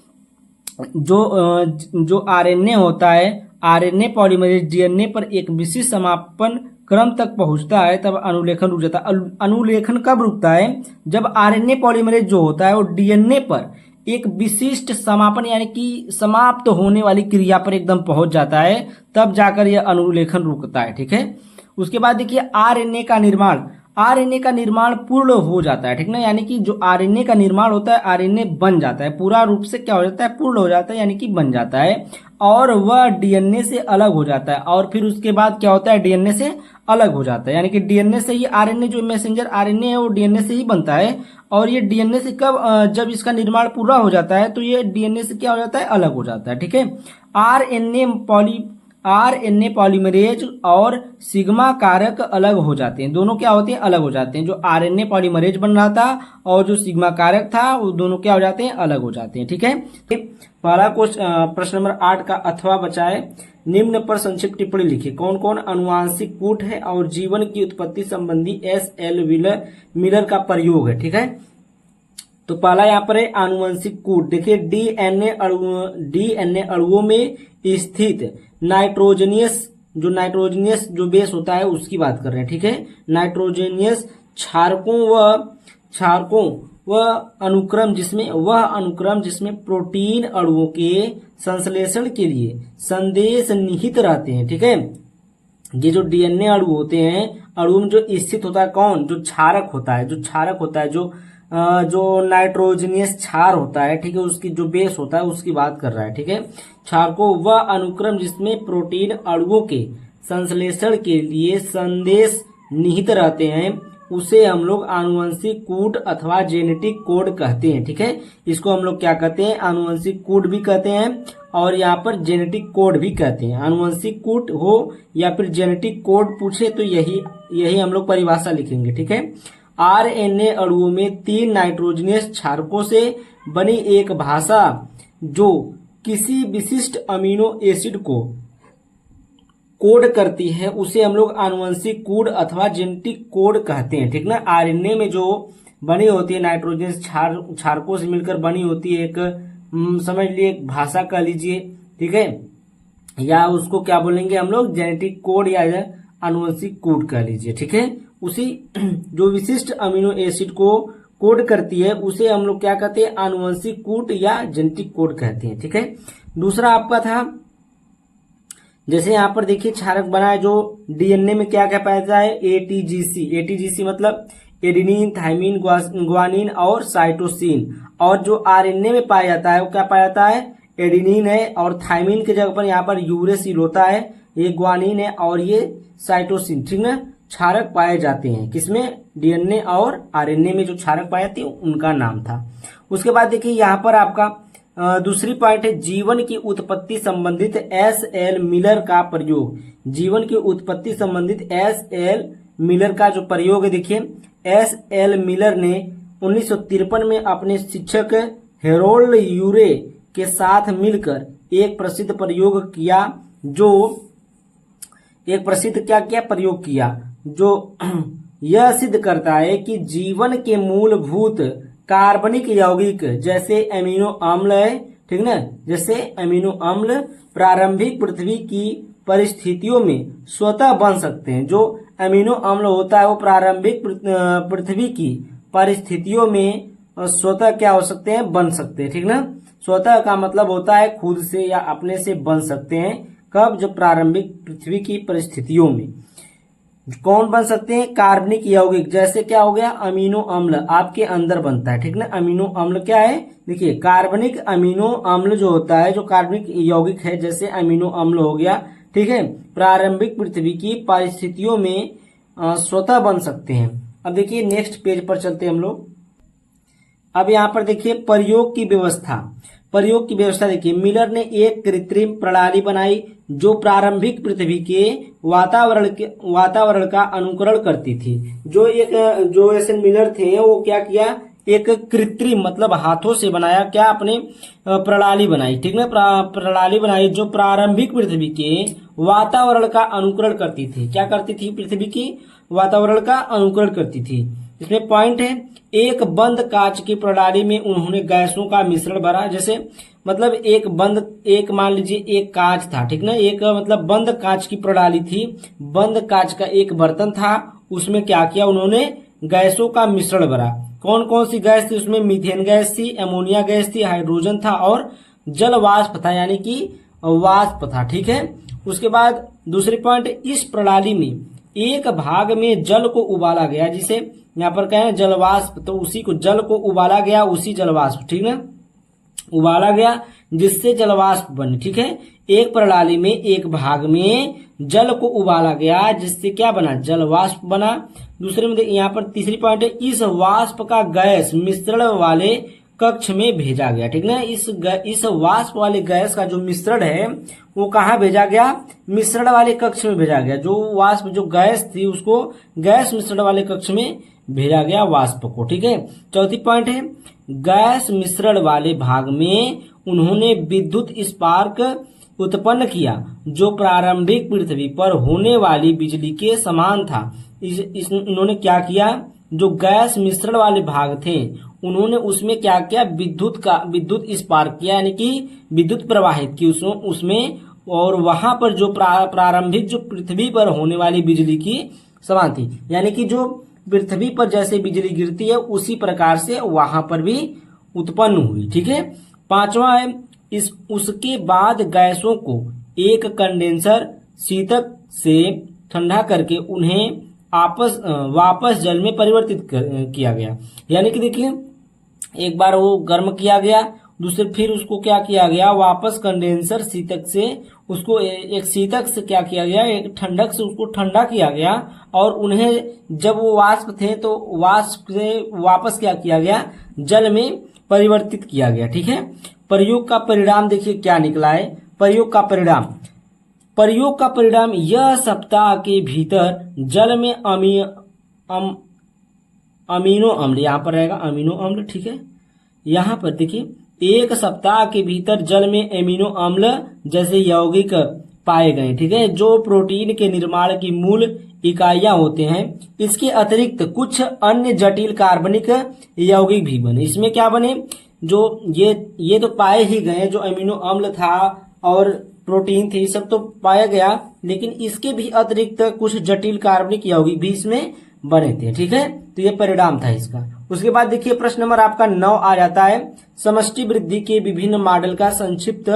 जो आरएनए होता है, आरएनए पॉलीमरेज डीएनए पर एक विशिष्ट समापन क्रम तक पहुंचता है तब अनुलेखन रुक जाता है। अनुलेखन कब रुकता है, जब आरएनए पॉलीमरेज जो होता है वो डीएनए पर एक विशिष्ट समापन यानी कि समाप्त होने वाली क्रिया पर एकदम पहुंच जाता है, तब जाकर यह अनुलेखन रुकता है। ठीक है, उसके बाद देखिए आरएनए का निर्माण। आरएनए का निर्माण पूर्ण हो जाता है। ठीक ना, यानी कि जो आरएनए का निर्माण होता है, आरएनए बन जाता है, पूरा रूप से क्या हो जाता है, पूर्ण हो जाता है, यानी कि बन जाता है और वह डीएनए से अलग हो जाता है। और फिर उसके बाद क्या होता है, डीएनए से अलग हो जाता है। यानी कि डीएनए से ही आरएनए जो मैसेंजर आरएनए है वो डीएनए से ही बनता है। और ये डीएनए से कब, जब इसका निर्माण पूरा हो जाता है तो ये डीएनए से क्या हो जाता है, अलग हो जाता है। ठीक है, आरएनए पॉलीमरेज और सिग्मा कारक अलग हो जाते हैं। दोनों क्या होते हैं, अलग हो जाते हैं। जो आरएनए पॉलीमरेज बन रहा था और जो सिग्मा कारक था वो दोनों क्या हो जाते हैं, अलग हो जाते हैं। ठीक है, पहला प्रश्न नंबर 8 का अथवा बचाए निम्न पर संक्षिप्त टिप्पणी लिखिए। कौन कौन अनुवांशिक कूट है और जीवन की उत्पत्ति संबंधी एस.एल. मिलर का प्रयोग है। ठीक है, तो पहला यहाँ पर है आनुवंशिक कूट। देखिए डीएनए अणुओं में स्थित नाइट्रोजनियस जो बेस होता है उसकी बात कर रहे हैं। ठीक है, नाइट्रोजनियस क्षारकों वह अनुक्रम जिसमें प्रोटीन अणुओं के संश्लेषण के लिए संदेश निहित रहते हैं। ठीक है, ये जो डीएनए अणु होते हैं, अणु में जो स्थित होता है कौन, जो क्षारक होता है, जो नाइट्रोजनियस क्षार होता है। ठीक है, उसकी जो बेस होता है उसकी बात कर रहा है। ठीक है, क्षारकों वह अनुक्रम जिसमें प्रोटीन अणुओं के संश्लेषण के लिए संदेश निहित रहते हैं उसे हम लोग आनुवंशिक कूट अथवा जेनेटिक कोड कहते हैं। ठीक है, इसको हम लोग क्या कहते हैं, आनुवंशिक कूट भी कहते हैं और यहाँ पर जेनेटिक कोड भी कहते हैं। आनुवंशिक कूट हो या फिर जेनेटिक कोड पूछे तो यही हम लोग परिभाषा लिखेंगे। ठीक है, आरएनए अणुओं में 3 नाइट्रोजनियस क्षारकों से बनी एक भाषा जो किसी विशिष्ट अमीनो एसिड को कोड करती है उसे हम लोग आनुवंशिक कोड अथवा जेनेटिक कोड कहते हैं। ठीक ना, आरएनए में जो बनी होती है नाइट्रोजन क्षारकों से मिलकर बनी होती है एक, समझ लिए एक भाषा कह लीजिए। ठीक है, या उसको क्या बोलेंगे हम लोग, जेनेटिक कोड या आनुवंशिक कोड कह लीजिए। ठीक है, उसी जो विशिष्ट अमीनो एसिड को कोड करती है उसे हम लोग क्या कहते हैं, आनुवंशिक कोड या जेनेटिक कोड कहते हैं। ठीक है, दूसरा आपका था, जैसे यहाँ पर देखिए क्षारक बना है जो डीएनए में क्या क्या पाया जाता है, एटीजीसी मतलब एडेनिन, थाइमिन, ग्वानिन और साइटोसिन। और जो आरएनए में पाया जाता है वो क्या पाया जाता है, एडेनिन है और थाइमिन की जगह पर यहाँ पर यूरेसिल होता है, ये ग्वानिन है और ये साइटोसिन। ठीक ना, क्षारक पाए जाते हैं किसमें, डीएनए और आरएनए में जो क्षारक पाए जाते हैं उनका नाम था। उसके बाद देखिए यहाँ पर आपका दूसरी पॉइंट है जीवन की उत्पत्ति संबंधित एस.एल. मिलर का प्रयोग। जीवन की उत्पत्ति संबंधित एस.एल. मिलर का जो प्रयोग है, देखिए एस.एल. मिलर ने 1953 में अपने शिक्षक हेरोल्ड यूरे के साथ मिलकर एक प्रसिद्ध प्रयोग किया जो एक प्रसिद्ध क्या किया प्रयोग किया जो यह सिद्ध करता है कि जीवन के मूलभूत कार्बनिक यौगिक जैसे अमीनो अम्ल है, ठीक ना, जैसे अमीनो अम्ल प्रारंभिक पृथ्वी की परिस्थितियों में स्वतः बन सकते हैं। जो अमीनो अम्ल होता है वो प्रारंभिक पृथ्वी की परिस्थितियों में स्वतः क्या हो सकते हैं, बन सकते हैं, ठीक ना। स्वतः का मतलब होता है खुद से या अपने से बन सकते हैं। कब? जब प्रारंभिक पृथ्वी की परिस्थितियों में। कौन बन सकते हैं? कार्बनिक यौगिक, जैसे क्या हो गया, अमीनो अम्ल आपके अंदर बनता है, ठीक ना। अमीनो अम्ल क्या है, देखिए कार्बनिक अमीनो अम्ल जो होता है, जो कार्बनिक यौगिक है, जैसे अमीनो अम्ल हो गया, ठीक है, प्रारंभिक पृथ्वी की परिस्थितियों में स्वतः बन सकते हैं। अब देखिए नेक्स्ट पेज पर चलते हैं हम लोग। अब यहाँ पर देखिए प्रयोग की व्यवस्था। प्रयोग की व्यवस्था देखिए, मिलर ने एक कृत्रिम प्रणाली बनाई जो प्रारंभिक पृथ्वी के वातावरण का अनुकरण करती थी। जो ऐसे मिलर थे वो क्या किया, एक कृत्रिम मतलब हाथों से बनाया, क्या अपने प्रणाली बनाई, ठीक ना, प्रणाली बनाई जो प्रारंभिक पृथ्वी के वातावरण का अनुकरण करती थी। क्या करती थी? पृथ्वी की वातावरण का अनुकरण करती थी। इसमें पॉइंट है, एक बंद कांच की प्रणाली में उन्होंने गैसों का मिश्रण भरा। जैसे मतलब एक मान लीजिए एक कांच था, ठीक ना, एक मतलब बंद कांच की प्रणाली थी, बंद कांच का एक बर्तन था, उसमें क्या किया उन्होंने, गैसों का मिश्रण भरा। कौन कौन सी गैस थी उसमें? मीथेन गैस थी, अमोनिया गैस थी, हाइड्रोजन था और जल वाष्प था, यानी कि वाष्प था, ठीक है। उसके बाद दूसरी पॉइंट, इस प्रणाली में एक भाग में जल को उबाला गया, जिसे यहाँ पर क्या है, जलवाष्प, तो उसी को जल को उबाला गया, उसी जलवाष्प, ठीक ना, उबाला गया जिससे जलवाष्प बने, ठीक है। एक प्रणाली में एक भाग में जल को उबाला गया जिससे क्या बना, जलवाष्प बना। दूसरे में यहाँ पर तीसरी पॉइंट है, इस वाष्प का गैस मिश्रण वाले कक्ष में भेजा गया, ठीक ना। इस वाष्प वाले गैस का जो मिश्रण है वो कहाँ भेजा गया, मिश्रण वाले कक्ष में भेजा गया। जो वाष्प जो गैस थी उसको गैस मिश्रण वाले कक्ष में भेजा गया वाष्प को, ठीक है। चौथी पॉइंट है, गैस मिश्रण वाले भाग में उन्होंने विद्युत स्पार्क उत्पन्न किया जो प्रारंभिक पृथ्वी पर होने वाली बिजली के समान था। इन्होंने क्या किया, जो गैस मिश्रण वाले भाग थे उन्होंने उसमें क्या किया, विद्युत स्पार्क किया, यानी कि विद्युत प्रवाहित की उसमें और वहां पर जो प्रारंभिक जो पृथ्वी पर होने वाली बिजली की समान थी, यानी कि जो पृथ्वी पर जैसे बिजली गिरती है उसी प्रकार से वहां पर भी उत्पन्न हुई, ठीक है। पांचवा है, उसके बाद गैसों को एक कंडेंसर शीतक से ठंडा करके उन्हें वापस जल में परिवर्तित किया गया। यानी कि देखिए एक बार वो गर्म किया गया, दूसरे फिर उसको क्या किया गया, वापस कंडेंसर शीतक से उसको एक शीतक से क्या किया गया, एक ठंडक से उसको ठंडा किया गया और उन्हें जब वो वाष्प थे तो वाष्प से वापस क्या किया गया, जल में परिवर्तित किया गया, ठीक है। प्रयोग का परिणाम देखिए क्या निकला है। प्रयोग का परिणाम यह सप्ताह के भीतर जल में अमीनो अम्ल, यहाँ पर रहेगा अमीनो अम्ल, ठीक है। यहाँ पर देखिए एक सप्ताह के भीतर जल में अमीनो अम्ल जैसे यौगिक पाए गए, ठीक है, जो प्रोटीन के निर्माण की मूल इकाइयां होते हैं। इसके अतिरिक्त कुछ अन्य जटिल कार्बनिक यौगिक भी बने। इसमें क्या बने, जो ये तो पाए ही गए, जो अमीनो अम्ल था और प्रोटीन थे, सब तो पाया गया, लेकिन इसके भी अतिरिक्त कुछ जटिल कार्बनिक यौगिक भी इसमें बने थे, ठीक है। तो ये परिणाम था इसका। उसके बाद देखिए प्रश्न नंबर आपका 9 आ जाता है, समष्टि वृद्धि के विभिन्न मॉडल का संक्षिप्त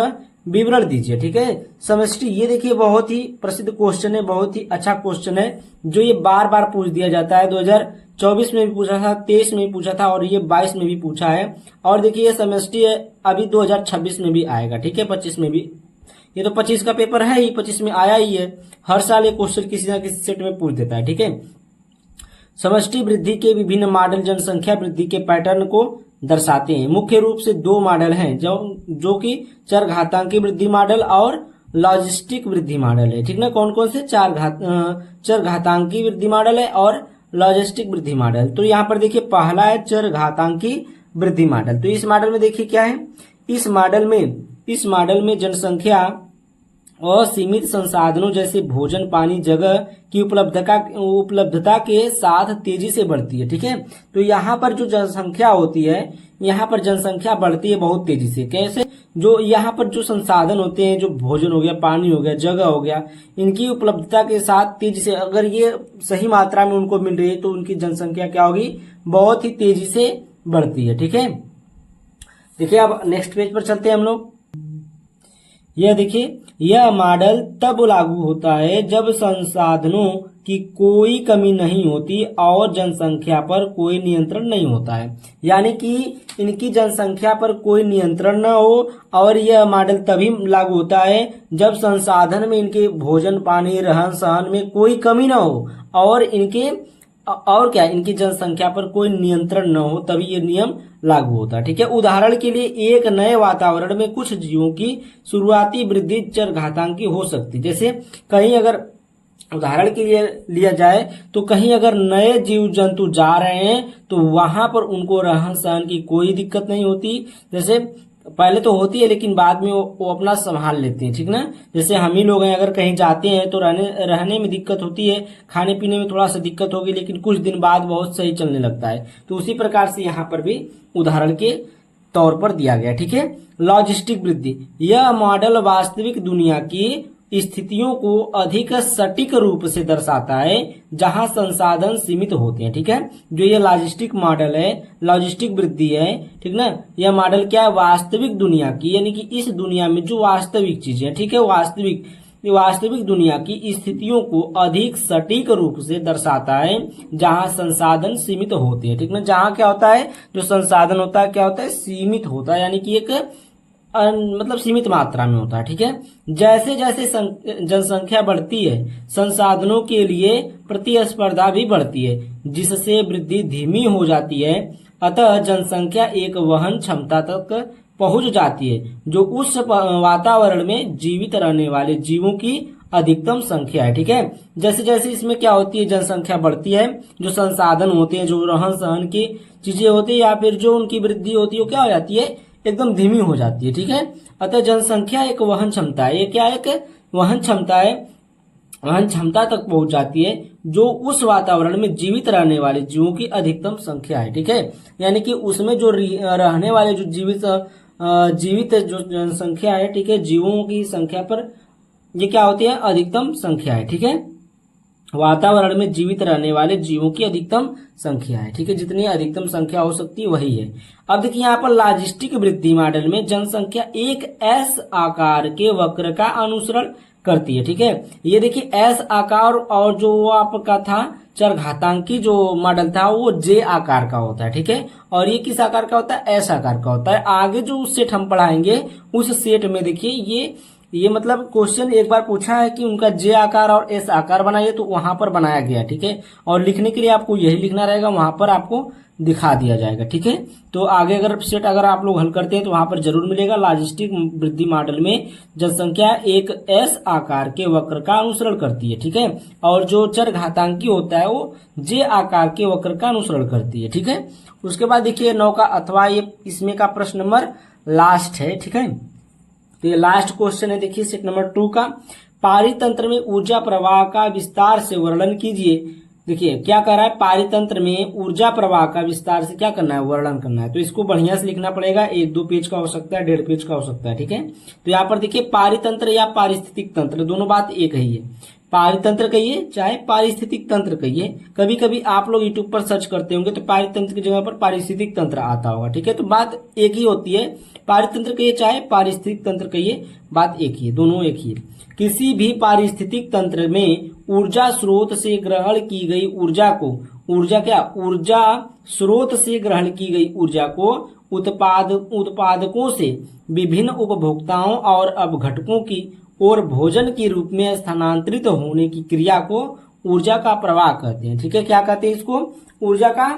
विवरण दीजिए, ठीक है। समष्टि, ये देखिए बहुत ही प्रसिद्ध क्वेश्चन है, बहुत ही अच्छा क्वेश्चन है, जो ये बार बार पूछ दिया जाता है। 2024 में भी पूछा था, 23 में भी पूछा था और ये 22 में भी पूछा है। और देखिए ये समष्टि है, अभी 2026 में भी आएगा, ठीक है, 25 में भी। ये तो 25 का पेपर है ही, 25 में आया ही है। हर साल ये क्वेश्चन किसी न किसी सेट में पूछ देता है, ठीक है। समष्टि वृद्धि के विभिन्न मॉडल जनसंख्या वृद्धि के पैटर्न को दर्शाते हैं। मुख्य रूप से 2 मॉडल हैं, जो कि चरघातांकी वृद्धि मॉडल और लॉजिस्टिक वृद्धि मॉडल है, ठीक ना। कौन कौन से, चरघातांकी वृद्धि मॉडल है और लॉजिस्टिक वृद्धि मॉडल। तो यहाँ पर देखिए पहला है चरघातांकी वृद्धि मॉडल। तो इस मॉडल में देखिए क्या है, इस इस मॉडल में जनसंख्या और सीमित संसाधनों जैसे भोजन, पानी, जगह की उपलब्धता के साथ तेजी से बढ़ती है। ठीक है, तो यहाँ पर जो जनसंख्या होती है, यहाँ पर जनसंख्या बढ़ती है बहुत तेजी से। कैसे? जो यहाँ पर जो संसाधन होते हैं, जो भोजन हो गया, पानी हो गया, जगह हो गया, इनकी उपलब्धता के साथ तेजी से, अगर ये सही मात्रा में उनको मिल रही है तो उनकी जनसंख्या क्या होगी? बहुत ही तेजी से बढ़ती है। ठीक है, देखिए अब नेक्स्ट पेज पर चलते हैं हम लोग। यह देखिए, यह मॉडल तब लागू होता है जब संसाधनों की कोई कमी नहीं होती और जनसंख्या पर कोई नियंत्रण नहीं होता है। यानी कि इनकी जनसंख्या पर कोई नियंत्रण न हो, और यह मॉडल तभी लागू होता है जब संसाधन में, इनके भोजन, पानी, रहन सहन में कोई कमी न हो और इनकी जनसंख्या पर कोई नियंत्रण न हो, तभी ये नियम लागू होता है। ठीक है, उदाहरण के लिए एक नए वातावरण में कुछ जीवों की शुरुआती वृद्धि चरघातांकी हो सकती है। जैसे कहीं अगर उदाहरण के लिए लिया जाए तो कहीं अगर नए जीव जंतु जा रहे हैं तो वहां पर उनको रहन सहन की कोई दिक्कत नहीं होती। जैसे पहले तो होती है लेकिन बाद में वो अपना संभाल लेते हैं। ठीक ना, जैसे हम ही लोग हैं, अगर कहीं जाते हैं तो रहने में दिक्कत होती है, खाने पीने में थोड़ा सा दिक्कत होगी, लेकिन कुछ दिन बाद बहुत सही चलने लगता है। तो उसी प्रकार से यहाँ पर भी उदाहरण के तौर पर दिया गया। ठीक है, लॉजिस्टिक वृद्धि, यह मॉडल वास्तविक दुनिया की स्थितियों को अधिक सटीक रूप से दर्शाता है जहां संसाधन सीमित होते हैं। ठीक है, जो ये लॉजिस्टिक मॉडल है, लॉजिस्टिक वृद्धि है, ठीक ना, यह मॉडल क्या है? वास्तविक दुनिया की, यानी कि इस दुनिया में जो वास्तविक चीजें हैं, ठीक है, वास्तविक दुनिया की स्थितियों को अधिक सटीक रूप से दर्शाता है जहां संसाधन सीमित होते हैं। ठीक ना, जहां क्या होता है? जो संसाधन होता है क्या होता है? सीमित होता है, यानी कि एक मतलब सीमित मात्रा में होता है। ठीक है, जैसे जैसे जनसंख्या बढ़ती है, संसाधनों के लिए प्रतिस्पर्धा भी बढ़ती है, जिससे वृद्धि धीमी हो जाती है। अतः जनसंख्या एक वहन क्षमता तक पहुंच जाती है जो उस वातावरण में जीवित रहने वाले जीवों की अधिकतम संख्या है। ठीक है, जैसे जैसे इसमें क्या होती है? जनसंख्या बढ़ती है, जो संसाधन होते हैं, जो रहन सहन की चीजें होती है या फिर जो उनकी वृद्धि होती है, वो क्या हो जाती है? एकदम धीमी हो जाती है। ठीक है, अतः जनसंख्या एक वहन क्षमता है। ये क्या है? एक वहन क्षमता है, वहन क्षमता तक पहुंच जाती है जो उस वातावरण में जीवित रहने वाले जीवों की अधिकतम संख्या है। ठीक है, यानी कि उसमें जो रहने वाले जो जीवित जो जनसंख्या है, ठीक है, जीवों की संख्या पर ये क्या होती है? अधिकतम संख्या है। ठीक है, वातावरण में जीवित रहने वाले जीवों की अधिकतम संख्या है। ठीक है, जितनी अधिकतम संख्या हो सकती है वही है। अब देखिए यहाँ पर लॉजिस्टिक वृद्धि मॉडल में जनसंख्या एक एस आकार के वक्र का अनुसरण करती है। ठीक है, ये देखिए एस आकार, और जो वो आपका था चरघातांकी जो मॉडल था वो जे आकार का होता है। ठीक है, और ये किस आकार का होता है? एस आकार का होता है। आगे जो सेट हम पढ़ाएंगे उस सेट में देखिए ये मतलब क्वेश्चन एक बार पूछा है कि उनका जे आकार और एस आकार बनाइए, तो वहां पर बनाया गया। ठीक है, और लिखने के लिए आपको यही लिखना रहेगा, वहां पर आपको दिखा दिया जाएगा। ठीक है, तो आगे अगर आप लोग हल करते हैं तो वहां पर जरूर मिलेगा। लॉजिस्टिक वृद्धि मॉडल में जनसंख्या एक एस आकार के वक्र का अनुसरण करती है। ठीक है, और जो चरघातांकी होता है वो जे आकार के वक्र का अनुसरण करती है। ठीक है, उसके बाद देखिए 9 का अथवा ये इसमें का प्रश्न नंबर लास्ट है। ठीक है, तो ये लास्ट क्वेश्चन है। देखिए सेट नंबर 2 का, पारितंत्र में ऊर्जा प्रवाह का विस्तार से वर्णन कीजिए। देखिए क्या कर रहा है? पारितंत्र में ऊर्जा प्रवाह का विस्तार से क्या करना है? वर्णन करना है। तो इसको बढ़िया से लिखना पड़ेगा, 1-2 पेज का हो सकता है, 1.5 पेज का हो सकता है। ठीक है, तो यहाँ पर देखिए पारितंत्र या पारिस्थितिक तंत्र दोनों बात एक ही है। पारितंत्र कहिए चाहे पारिस्थितिक तंत्र कहिए, कभी कभी आप लोग यूट्यूब पर सर्च करते होंगे तो पारितंत्र की जगह पर पारिस्थितिक तंत्र आता होगा। ठीक है, तो बात एक ही होती है। पारितंत्र कहिए चाहे पारिस्थितिक तंत्र कहिए, बात एक ही है, दोनों एक ही है। किसी भी पारिस्थितिक तंत्र में ऊर्जा स्रोत से ग्रहण की गई ऊर्जा स्रोत से ग्रहण की गई ऊर्जा को उत्पादकों से विभिन्न उपभोक्ताओं और अपघटकों की और भोजन के रूप में स्थानांतरित होने की क्रिया को ऊर्जा का प्रवाह कहते हैं। ठीक है, क्या कहते हैं इसको? ऊर्जा का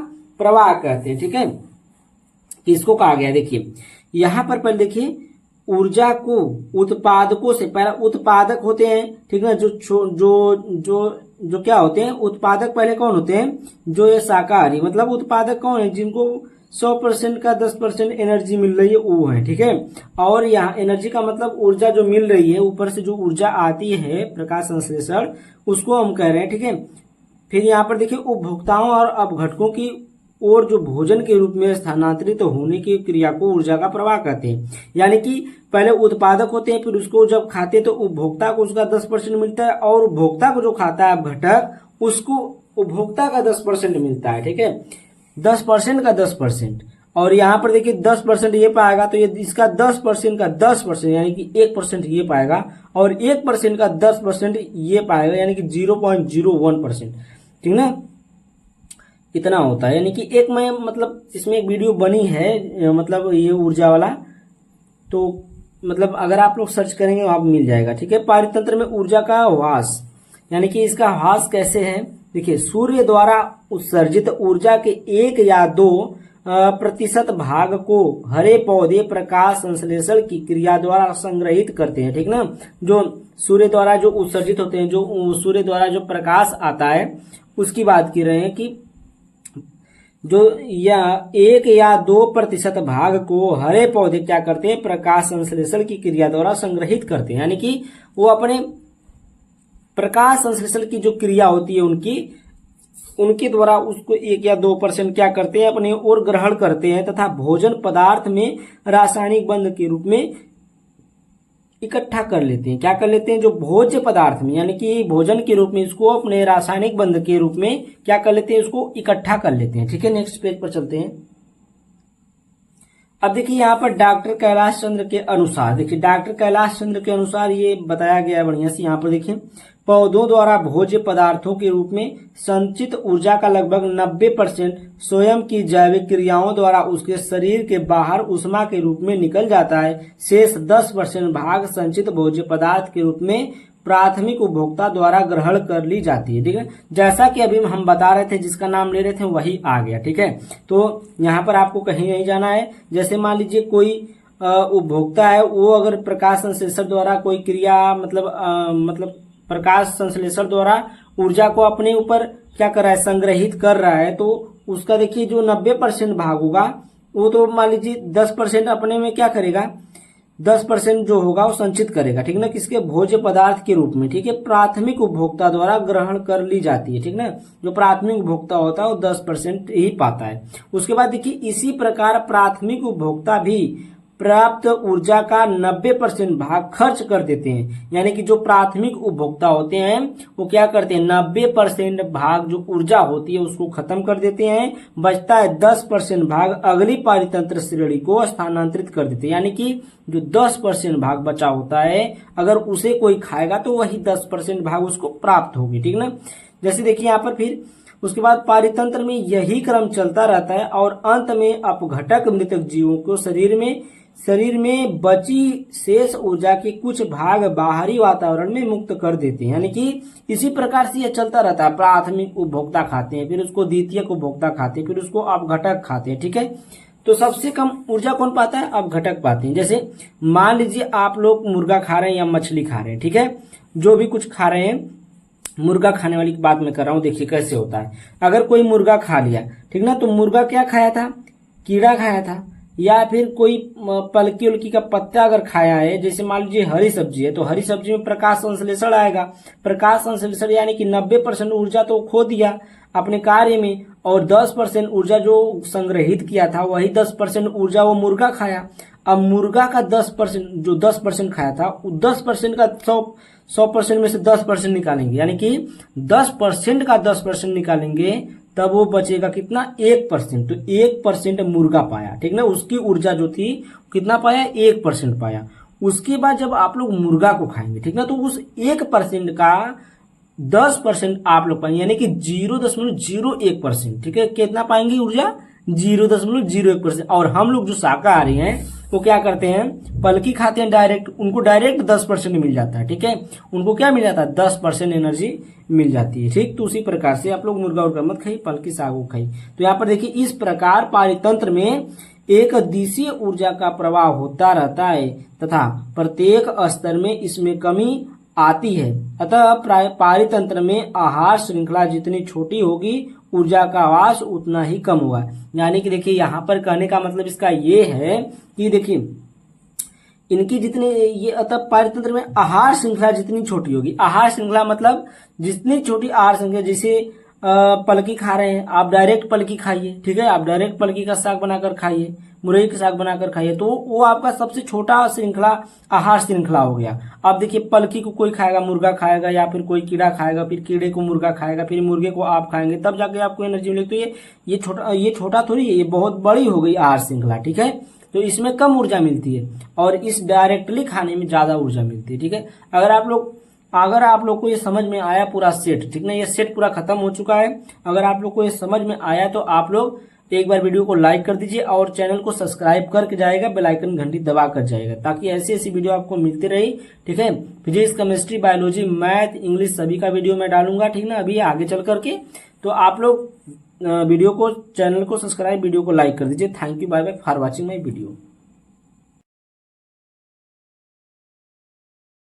प्रवाह कहते हैं। ठीक है, किसको कहा गया? देखिए यहां पर पहले देखिए ऊर्जा को उत्पादकों से, पहला उत्पादक होते हैं। ठीक है, जो क्या होते हैं? उत्पादक पहले कौन होते हैं? जो ये शाकाहारी, मतलब उत्पादक कौन है? जिनको 100% का 10% एनर्जी मिल रही है वो है, ठीक है। और यहाँ एनर्जी का मतलब ऊर्जा जो मिल रही है, ऊपर से जो ऊर्जा आती है प्रकाश संश्लेषण, उसको हम कह रहे हैं, ठीक है। फिर यहाँ पर देखिए उपभोक्ताओं और अपघटकों की और जो भोजन के रूप में स्थानांतरित होने की क्रिया को ऊर्जा का प्रवाह कहते हैं। यानी कि पहले उत्पादक होते हैं, फिर उसको जब खाते हैं तो उपभोक्ता को उसका 10% मिलता है, और उपभोक्ता को जो खाता है अपघटक उसको उपभोक्ता का 10% मिलता है, ठीक है। 10% का 10%, और यहाँ पर देखिए 10% ये पाएगा तो ये इसका 10% का 10% यानी कि 1% ये पाएगा, और 1% का 10% ये पाएगा, यानी कि 0.01%, ठीक ना। इतना होता है। यानी कि एक मैं मतलब इसमें एक वीडियो बनी है मतलब ये ऊर्जा वाला, तो मतलब अगर आप लोग सर्च करेंगे वहां मिल जाएगा, ठीक है। पारितंत्र में ऊर्जा का ह्रास, यानी कि इसका ह्रास कैसे है, देखिए सूर्य द्वारा उत्सर्जित ऊर्जा के 1 या 2% भाग को हरे पौधे प्रकाश संश्लेषण की क्रिया द्वारा संग्रहित करते हैं, ठीक ना। जो सूर्य द्वारा जो उत्सर्जित होते हैं, जो सूर्य द्वारा जो प्रकाश आता है उसकी बात कर रहे हैं कि जो या 1 या 2% भाग को हरे पौधे क्या करते हैं, प्रकाश संश्लेषण की क्रिया द्वारा संग्रहित करते हैं। यानी कि वो अपने प्रकाश संश्लेषण की जो क्रिया होती है उनके द्वारा उसको 1 या 2% क्या करते हैं, अपने ओर ग्रहण करते हैं, तथा भोजन पदार्थ में रासायनिक बंध के रूप में इकट्ठा कर लेते हैं। क्या कर लेते हैं, जो भोज्य पदार्थ में यानी कि भोजन के रूप में इसको अपने रासायनिक बंध के रूप में क्या कर लेते हैं, इसको इकट्ठा कर लेते हैं, ठीक है। नेक्स्ट पेज पर चलते हैं। अब देखिए यहाँ पर डॉक्टर कैलाश चंद्र के अनुसार, देखिए डॉक्टर कैलाश चंद्र के अनुसार ये बताया गया है बढ़िया से। यहाँ पर देखिए पौधों द्वारा भोज्य पदार्थों के रूप में संचित ऊर्जा का लगभग 90% स्वयं की जैविक क्रियाओं द्वारा उसके शरीर के बाहर ऊष्मा के रूप में निकल जाता है। शेष 10% भाग संचित भोज्य पदार्थ के रूप में प्राथमिक उपभोक्ता द्वारा ग्रहण कर ली जाती है, ठीक है। जैसा कि अभी हम बता रहे थे, जिसका नाम ले रहे थे वही आ गया, ठीक है। तो यहाँ पर आपको कहीं नहीं जाना है। जैसे मान लीजिए कोई उपभोक्ता है, वो अगर प्रकाश संश्लेषण द्वारा कोई क्रिया मतलब प्रकाश संश्लेषण द्वारा ऊर्जा को अपने ऊपर क्या कर रहा है, संग्रहित कर रहा है, तो उसका देखिए जो 90% भाग होगा वो तो मान लीजिए 10% अपने में क्या करेगा, 10% जो होगा वो संचित करेगा, ठीक ना, किसके भोज्य पदार्थ के रूप में, ठीक है। प्राथमिक उपभोक्ता द्वारा ग्रहण कर ली जाती है, ठीक ना। जो प्राथमिक उपभोक्ता होता है वो 10% ही पाता है। उसके बाद देखिए इसी प्रकार प्राथमिक उपभोक्ता भी प्राप्त ऊर्जा का 90% भाग खर्च कर देते हैं। यानी कि जो प्राथमिक उपभोक्ता होते हैं वो क्या करते हैं, 90% भाग जो ऊर्जा होती है उसको खत्म कर देते हैं। बचता है 10% भाग अगली पारितंत्र श्रेणी को स्थानांतरित कर देते हैं। यानी कि जो 10% भाग बचा होता है अगर उसे कोई खाएगा तो वही 10% भाग उसको प्राप्त होगी, ठीक ना। जैसे देखिए यहाँ पर फिर उसके बाद पारितंत्र में यही क्रम चलता रहता है और अंत में अपघटक मृतक जीवों को शरीर में बची शेष ऊर्जा के कुछ भाग बाहरी वातावरण में मुक्त कर देते हैं। यानी कि इसी प्रकार से यह चलता रहता है। प्राथमिक उपभोक्ता खाते हैं, फिर उसको द्वितीयक उपभोक्ता खाते हैं, फिर उसको अपघटक खाते हैं, ठीक है। तो सबसे कम ऊर्जा कौन पाता है, अपघटक पाते हैं। जैसे मान लीजिए आप लोग मुर्गा खा रहे हैं या मछली खा रहे हैं, ठीक है, जो भी कुछ खा रहे हैं, मुर्गा खाने वाली बात मैं कर रहा हूं। देखिए कैसे होता है, अगर कोई मुर्गा खा लिया, ठीक ना, तो मुर्गा क्या खाया था, कीड़ा खाया था, या फिर कोई पलकी उल्की का पत्ता अगर खाया है, जैसे मान लीजिए हरी सब्जी है तो हरी सब्जी में प्रकाश संश्लेषण आएगा। प्रकाश संश्लेषण यानी कि 90% ऊर्जा तो खो दिया अपने कार्य में, और 10% ऊर्जा जो संग्रहित किया था वही 10% ऊर्जा वो मुर्गा खाया। अब मुर्गा का 10% जो 10% खाया था, 10% का 100% में से 10% निकालेंगे, यानी कि 10% का 10% निकालेंगे तब वो बचेगा कितना, 1%। तो 1% मुर्गा पाया, ठीक ना, उसकी ऊर्जा जो थी कितना पाया, 1% पाया। उसके बाद जब आप लोग मुर्गा को खाएंगे, ठीक ना, तो उस 1% का 10% आप लोग पाएंगे, यानी कि 0.01%, ठीक है। कितना पाएंगे ऊर्जा, 0.01%। और हम लोग जो शाकाहारी हैं वो क्या करते हैं, पलकी खाते हैं डायरेक्ट, उनको डायरेक्ट 10% मिल जाता है, ठीक है। उनको क्या मिल जाता है, 10% एनर्जी मिल जाती है, ठीक। तो उसी प्रकार से आप लोग मुर्गा उर्गा मत खाइए, पलकी साग खाइए। तो यहाँ पर देखिए इस प्रकार पारितंत्र में एक दिशीय ऊर्जा का प्रवाह होता रहता है तथा प्रत्येक स्तर में इसमें कमी आती है। अतः पारितंत्र में आहार श्रृंखला जितनी छोटी होगी ऊर्जा का वास उतना ही कम होगा। यानी कि देखिए यहाँ पर कहने का मतलब इसका ये है कि देखिए इनकी जितनी ये अतः पारितंत्र में आहार श्रृंखला जितनी छोटी होगी, आहार श्रृंखला मतलब जितनी छोटी आहार श्रृंखला, जैसे पलकी खा रहे हैं आप, डायरेक्ट पलकी खाइए, ठीक है, आप डायरेक्ट पलकी का साग बनाकर खाइए, मुरई का साग बनाकर खाइए, तो वो आपका सबसे छोटा श्रृंखला आहार श्रृंखला हो गया। अब देखिए पलकी को कोई खाएगा, मुर्गा खाएगा या फिर कोई कीड़ा खाएगा, फिर कीड़े को मुर्गा खाएगा, फिर मुर्गे को आप खाएंगे, तब जाके आपको एनर्जी मिलेगी। तो ये छोटा थोड़ी है, ये बहुत बड़ी हो गई आहार श्रृंखला, ठीक है। तो इसमें कम ऊर्जा मिलती है और इस डायरेक्टली खाने में ज्यादा ऊर्जा मिलती है, ठीक है। अगर आप लोग को ये समझ में आया पूरा सेट, ठीक ना, ये सेट पूरा खत्म हो चुका है। अगर आप लोग को ये समझ में आया तो आप लोग एक बार वीडियो को लाइक कर दीजिए और चैनल को सब्सक्राइब करके जाएगा, बेल आइकन घंटी दबा कर जाएगा, ताकि ऐसी ऐसी वीडियो आपको मिलती रही, ठीक है। Physics, chemistry, biology, math, English सभी का वीडियो मैं डालूंगा, ठीक ना, अभी आगे चल करके। तो आप लोग वीडियो को, चैनल को सब्सक्राइब, वीडियो को लाइक कर दीजिए। Thank you, bye bye for watching my video.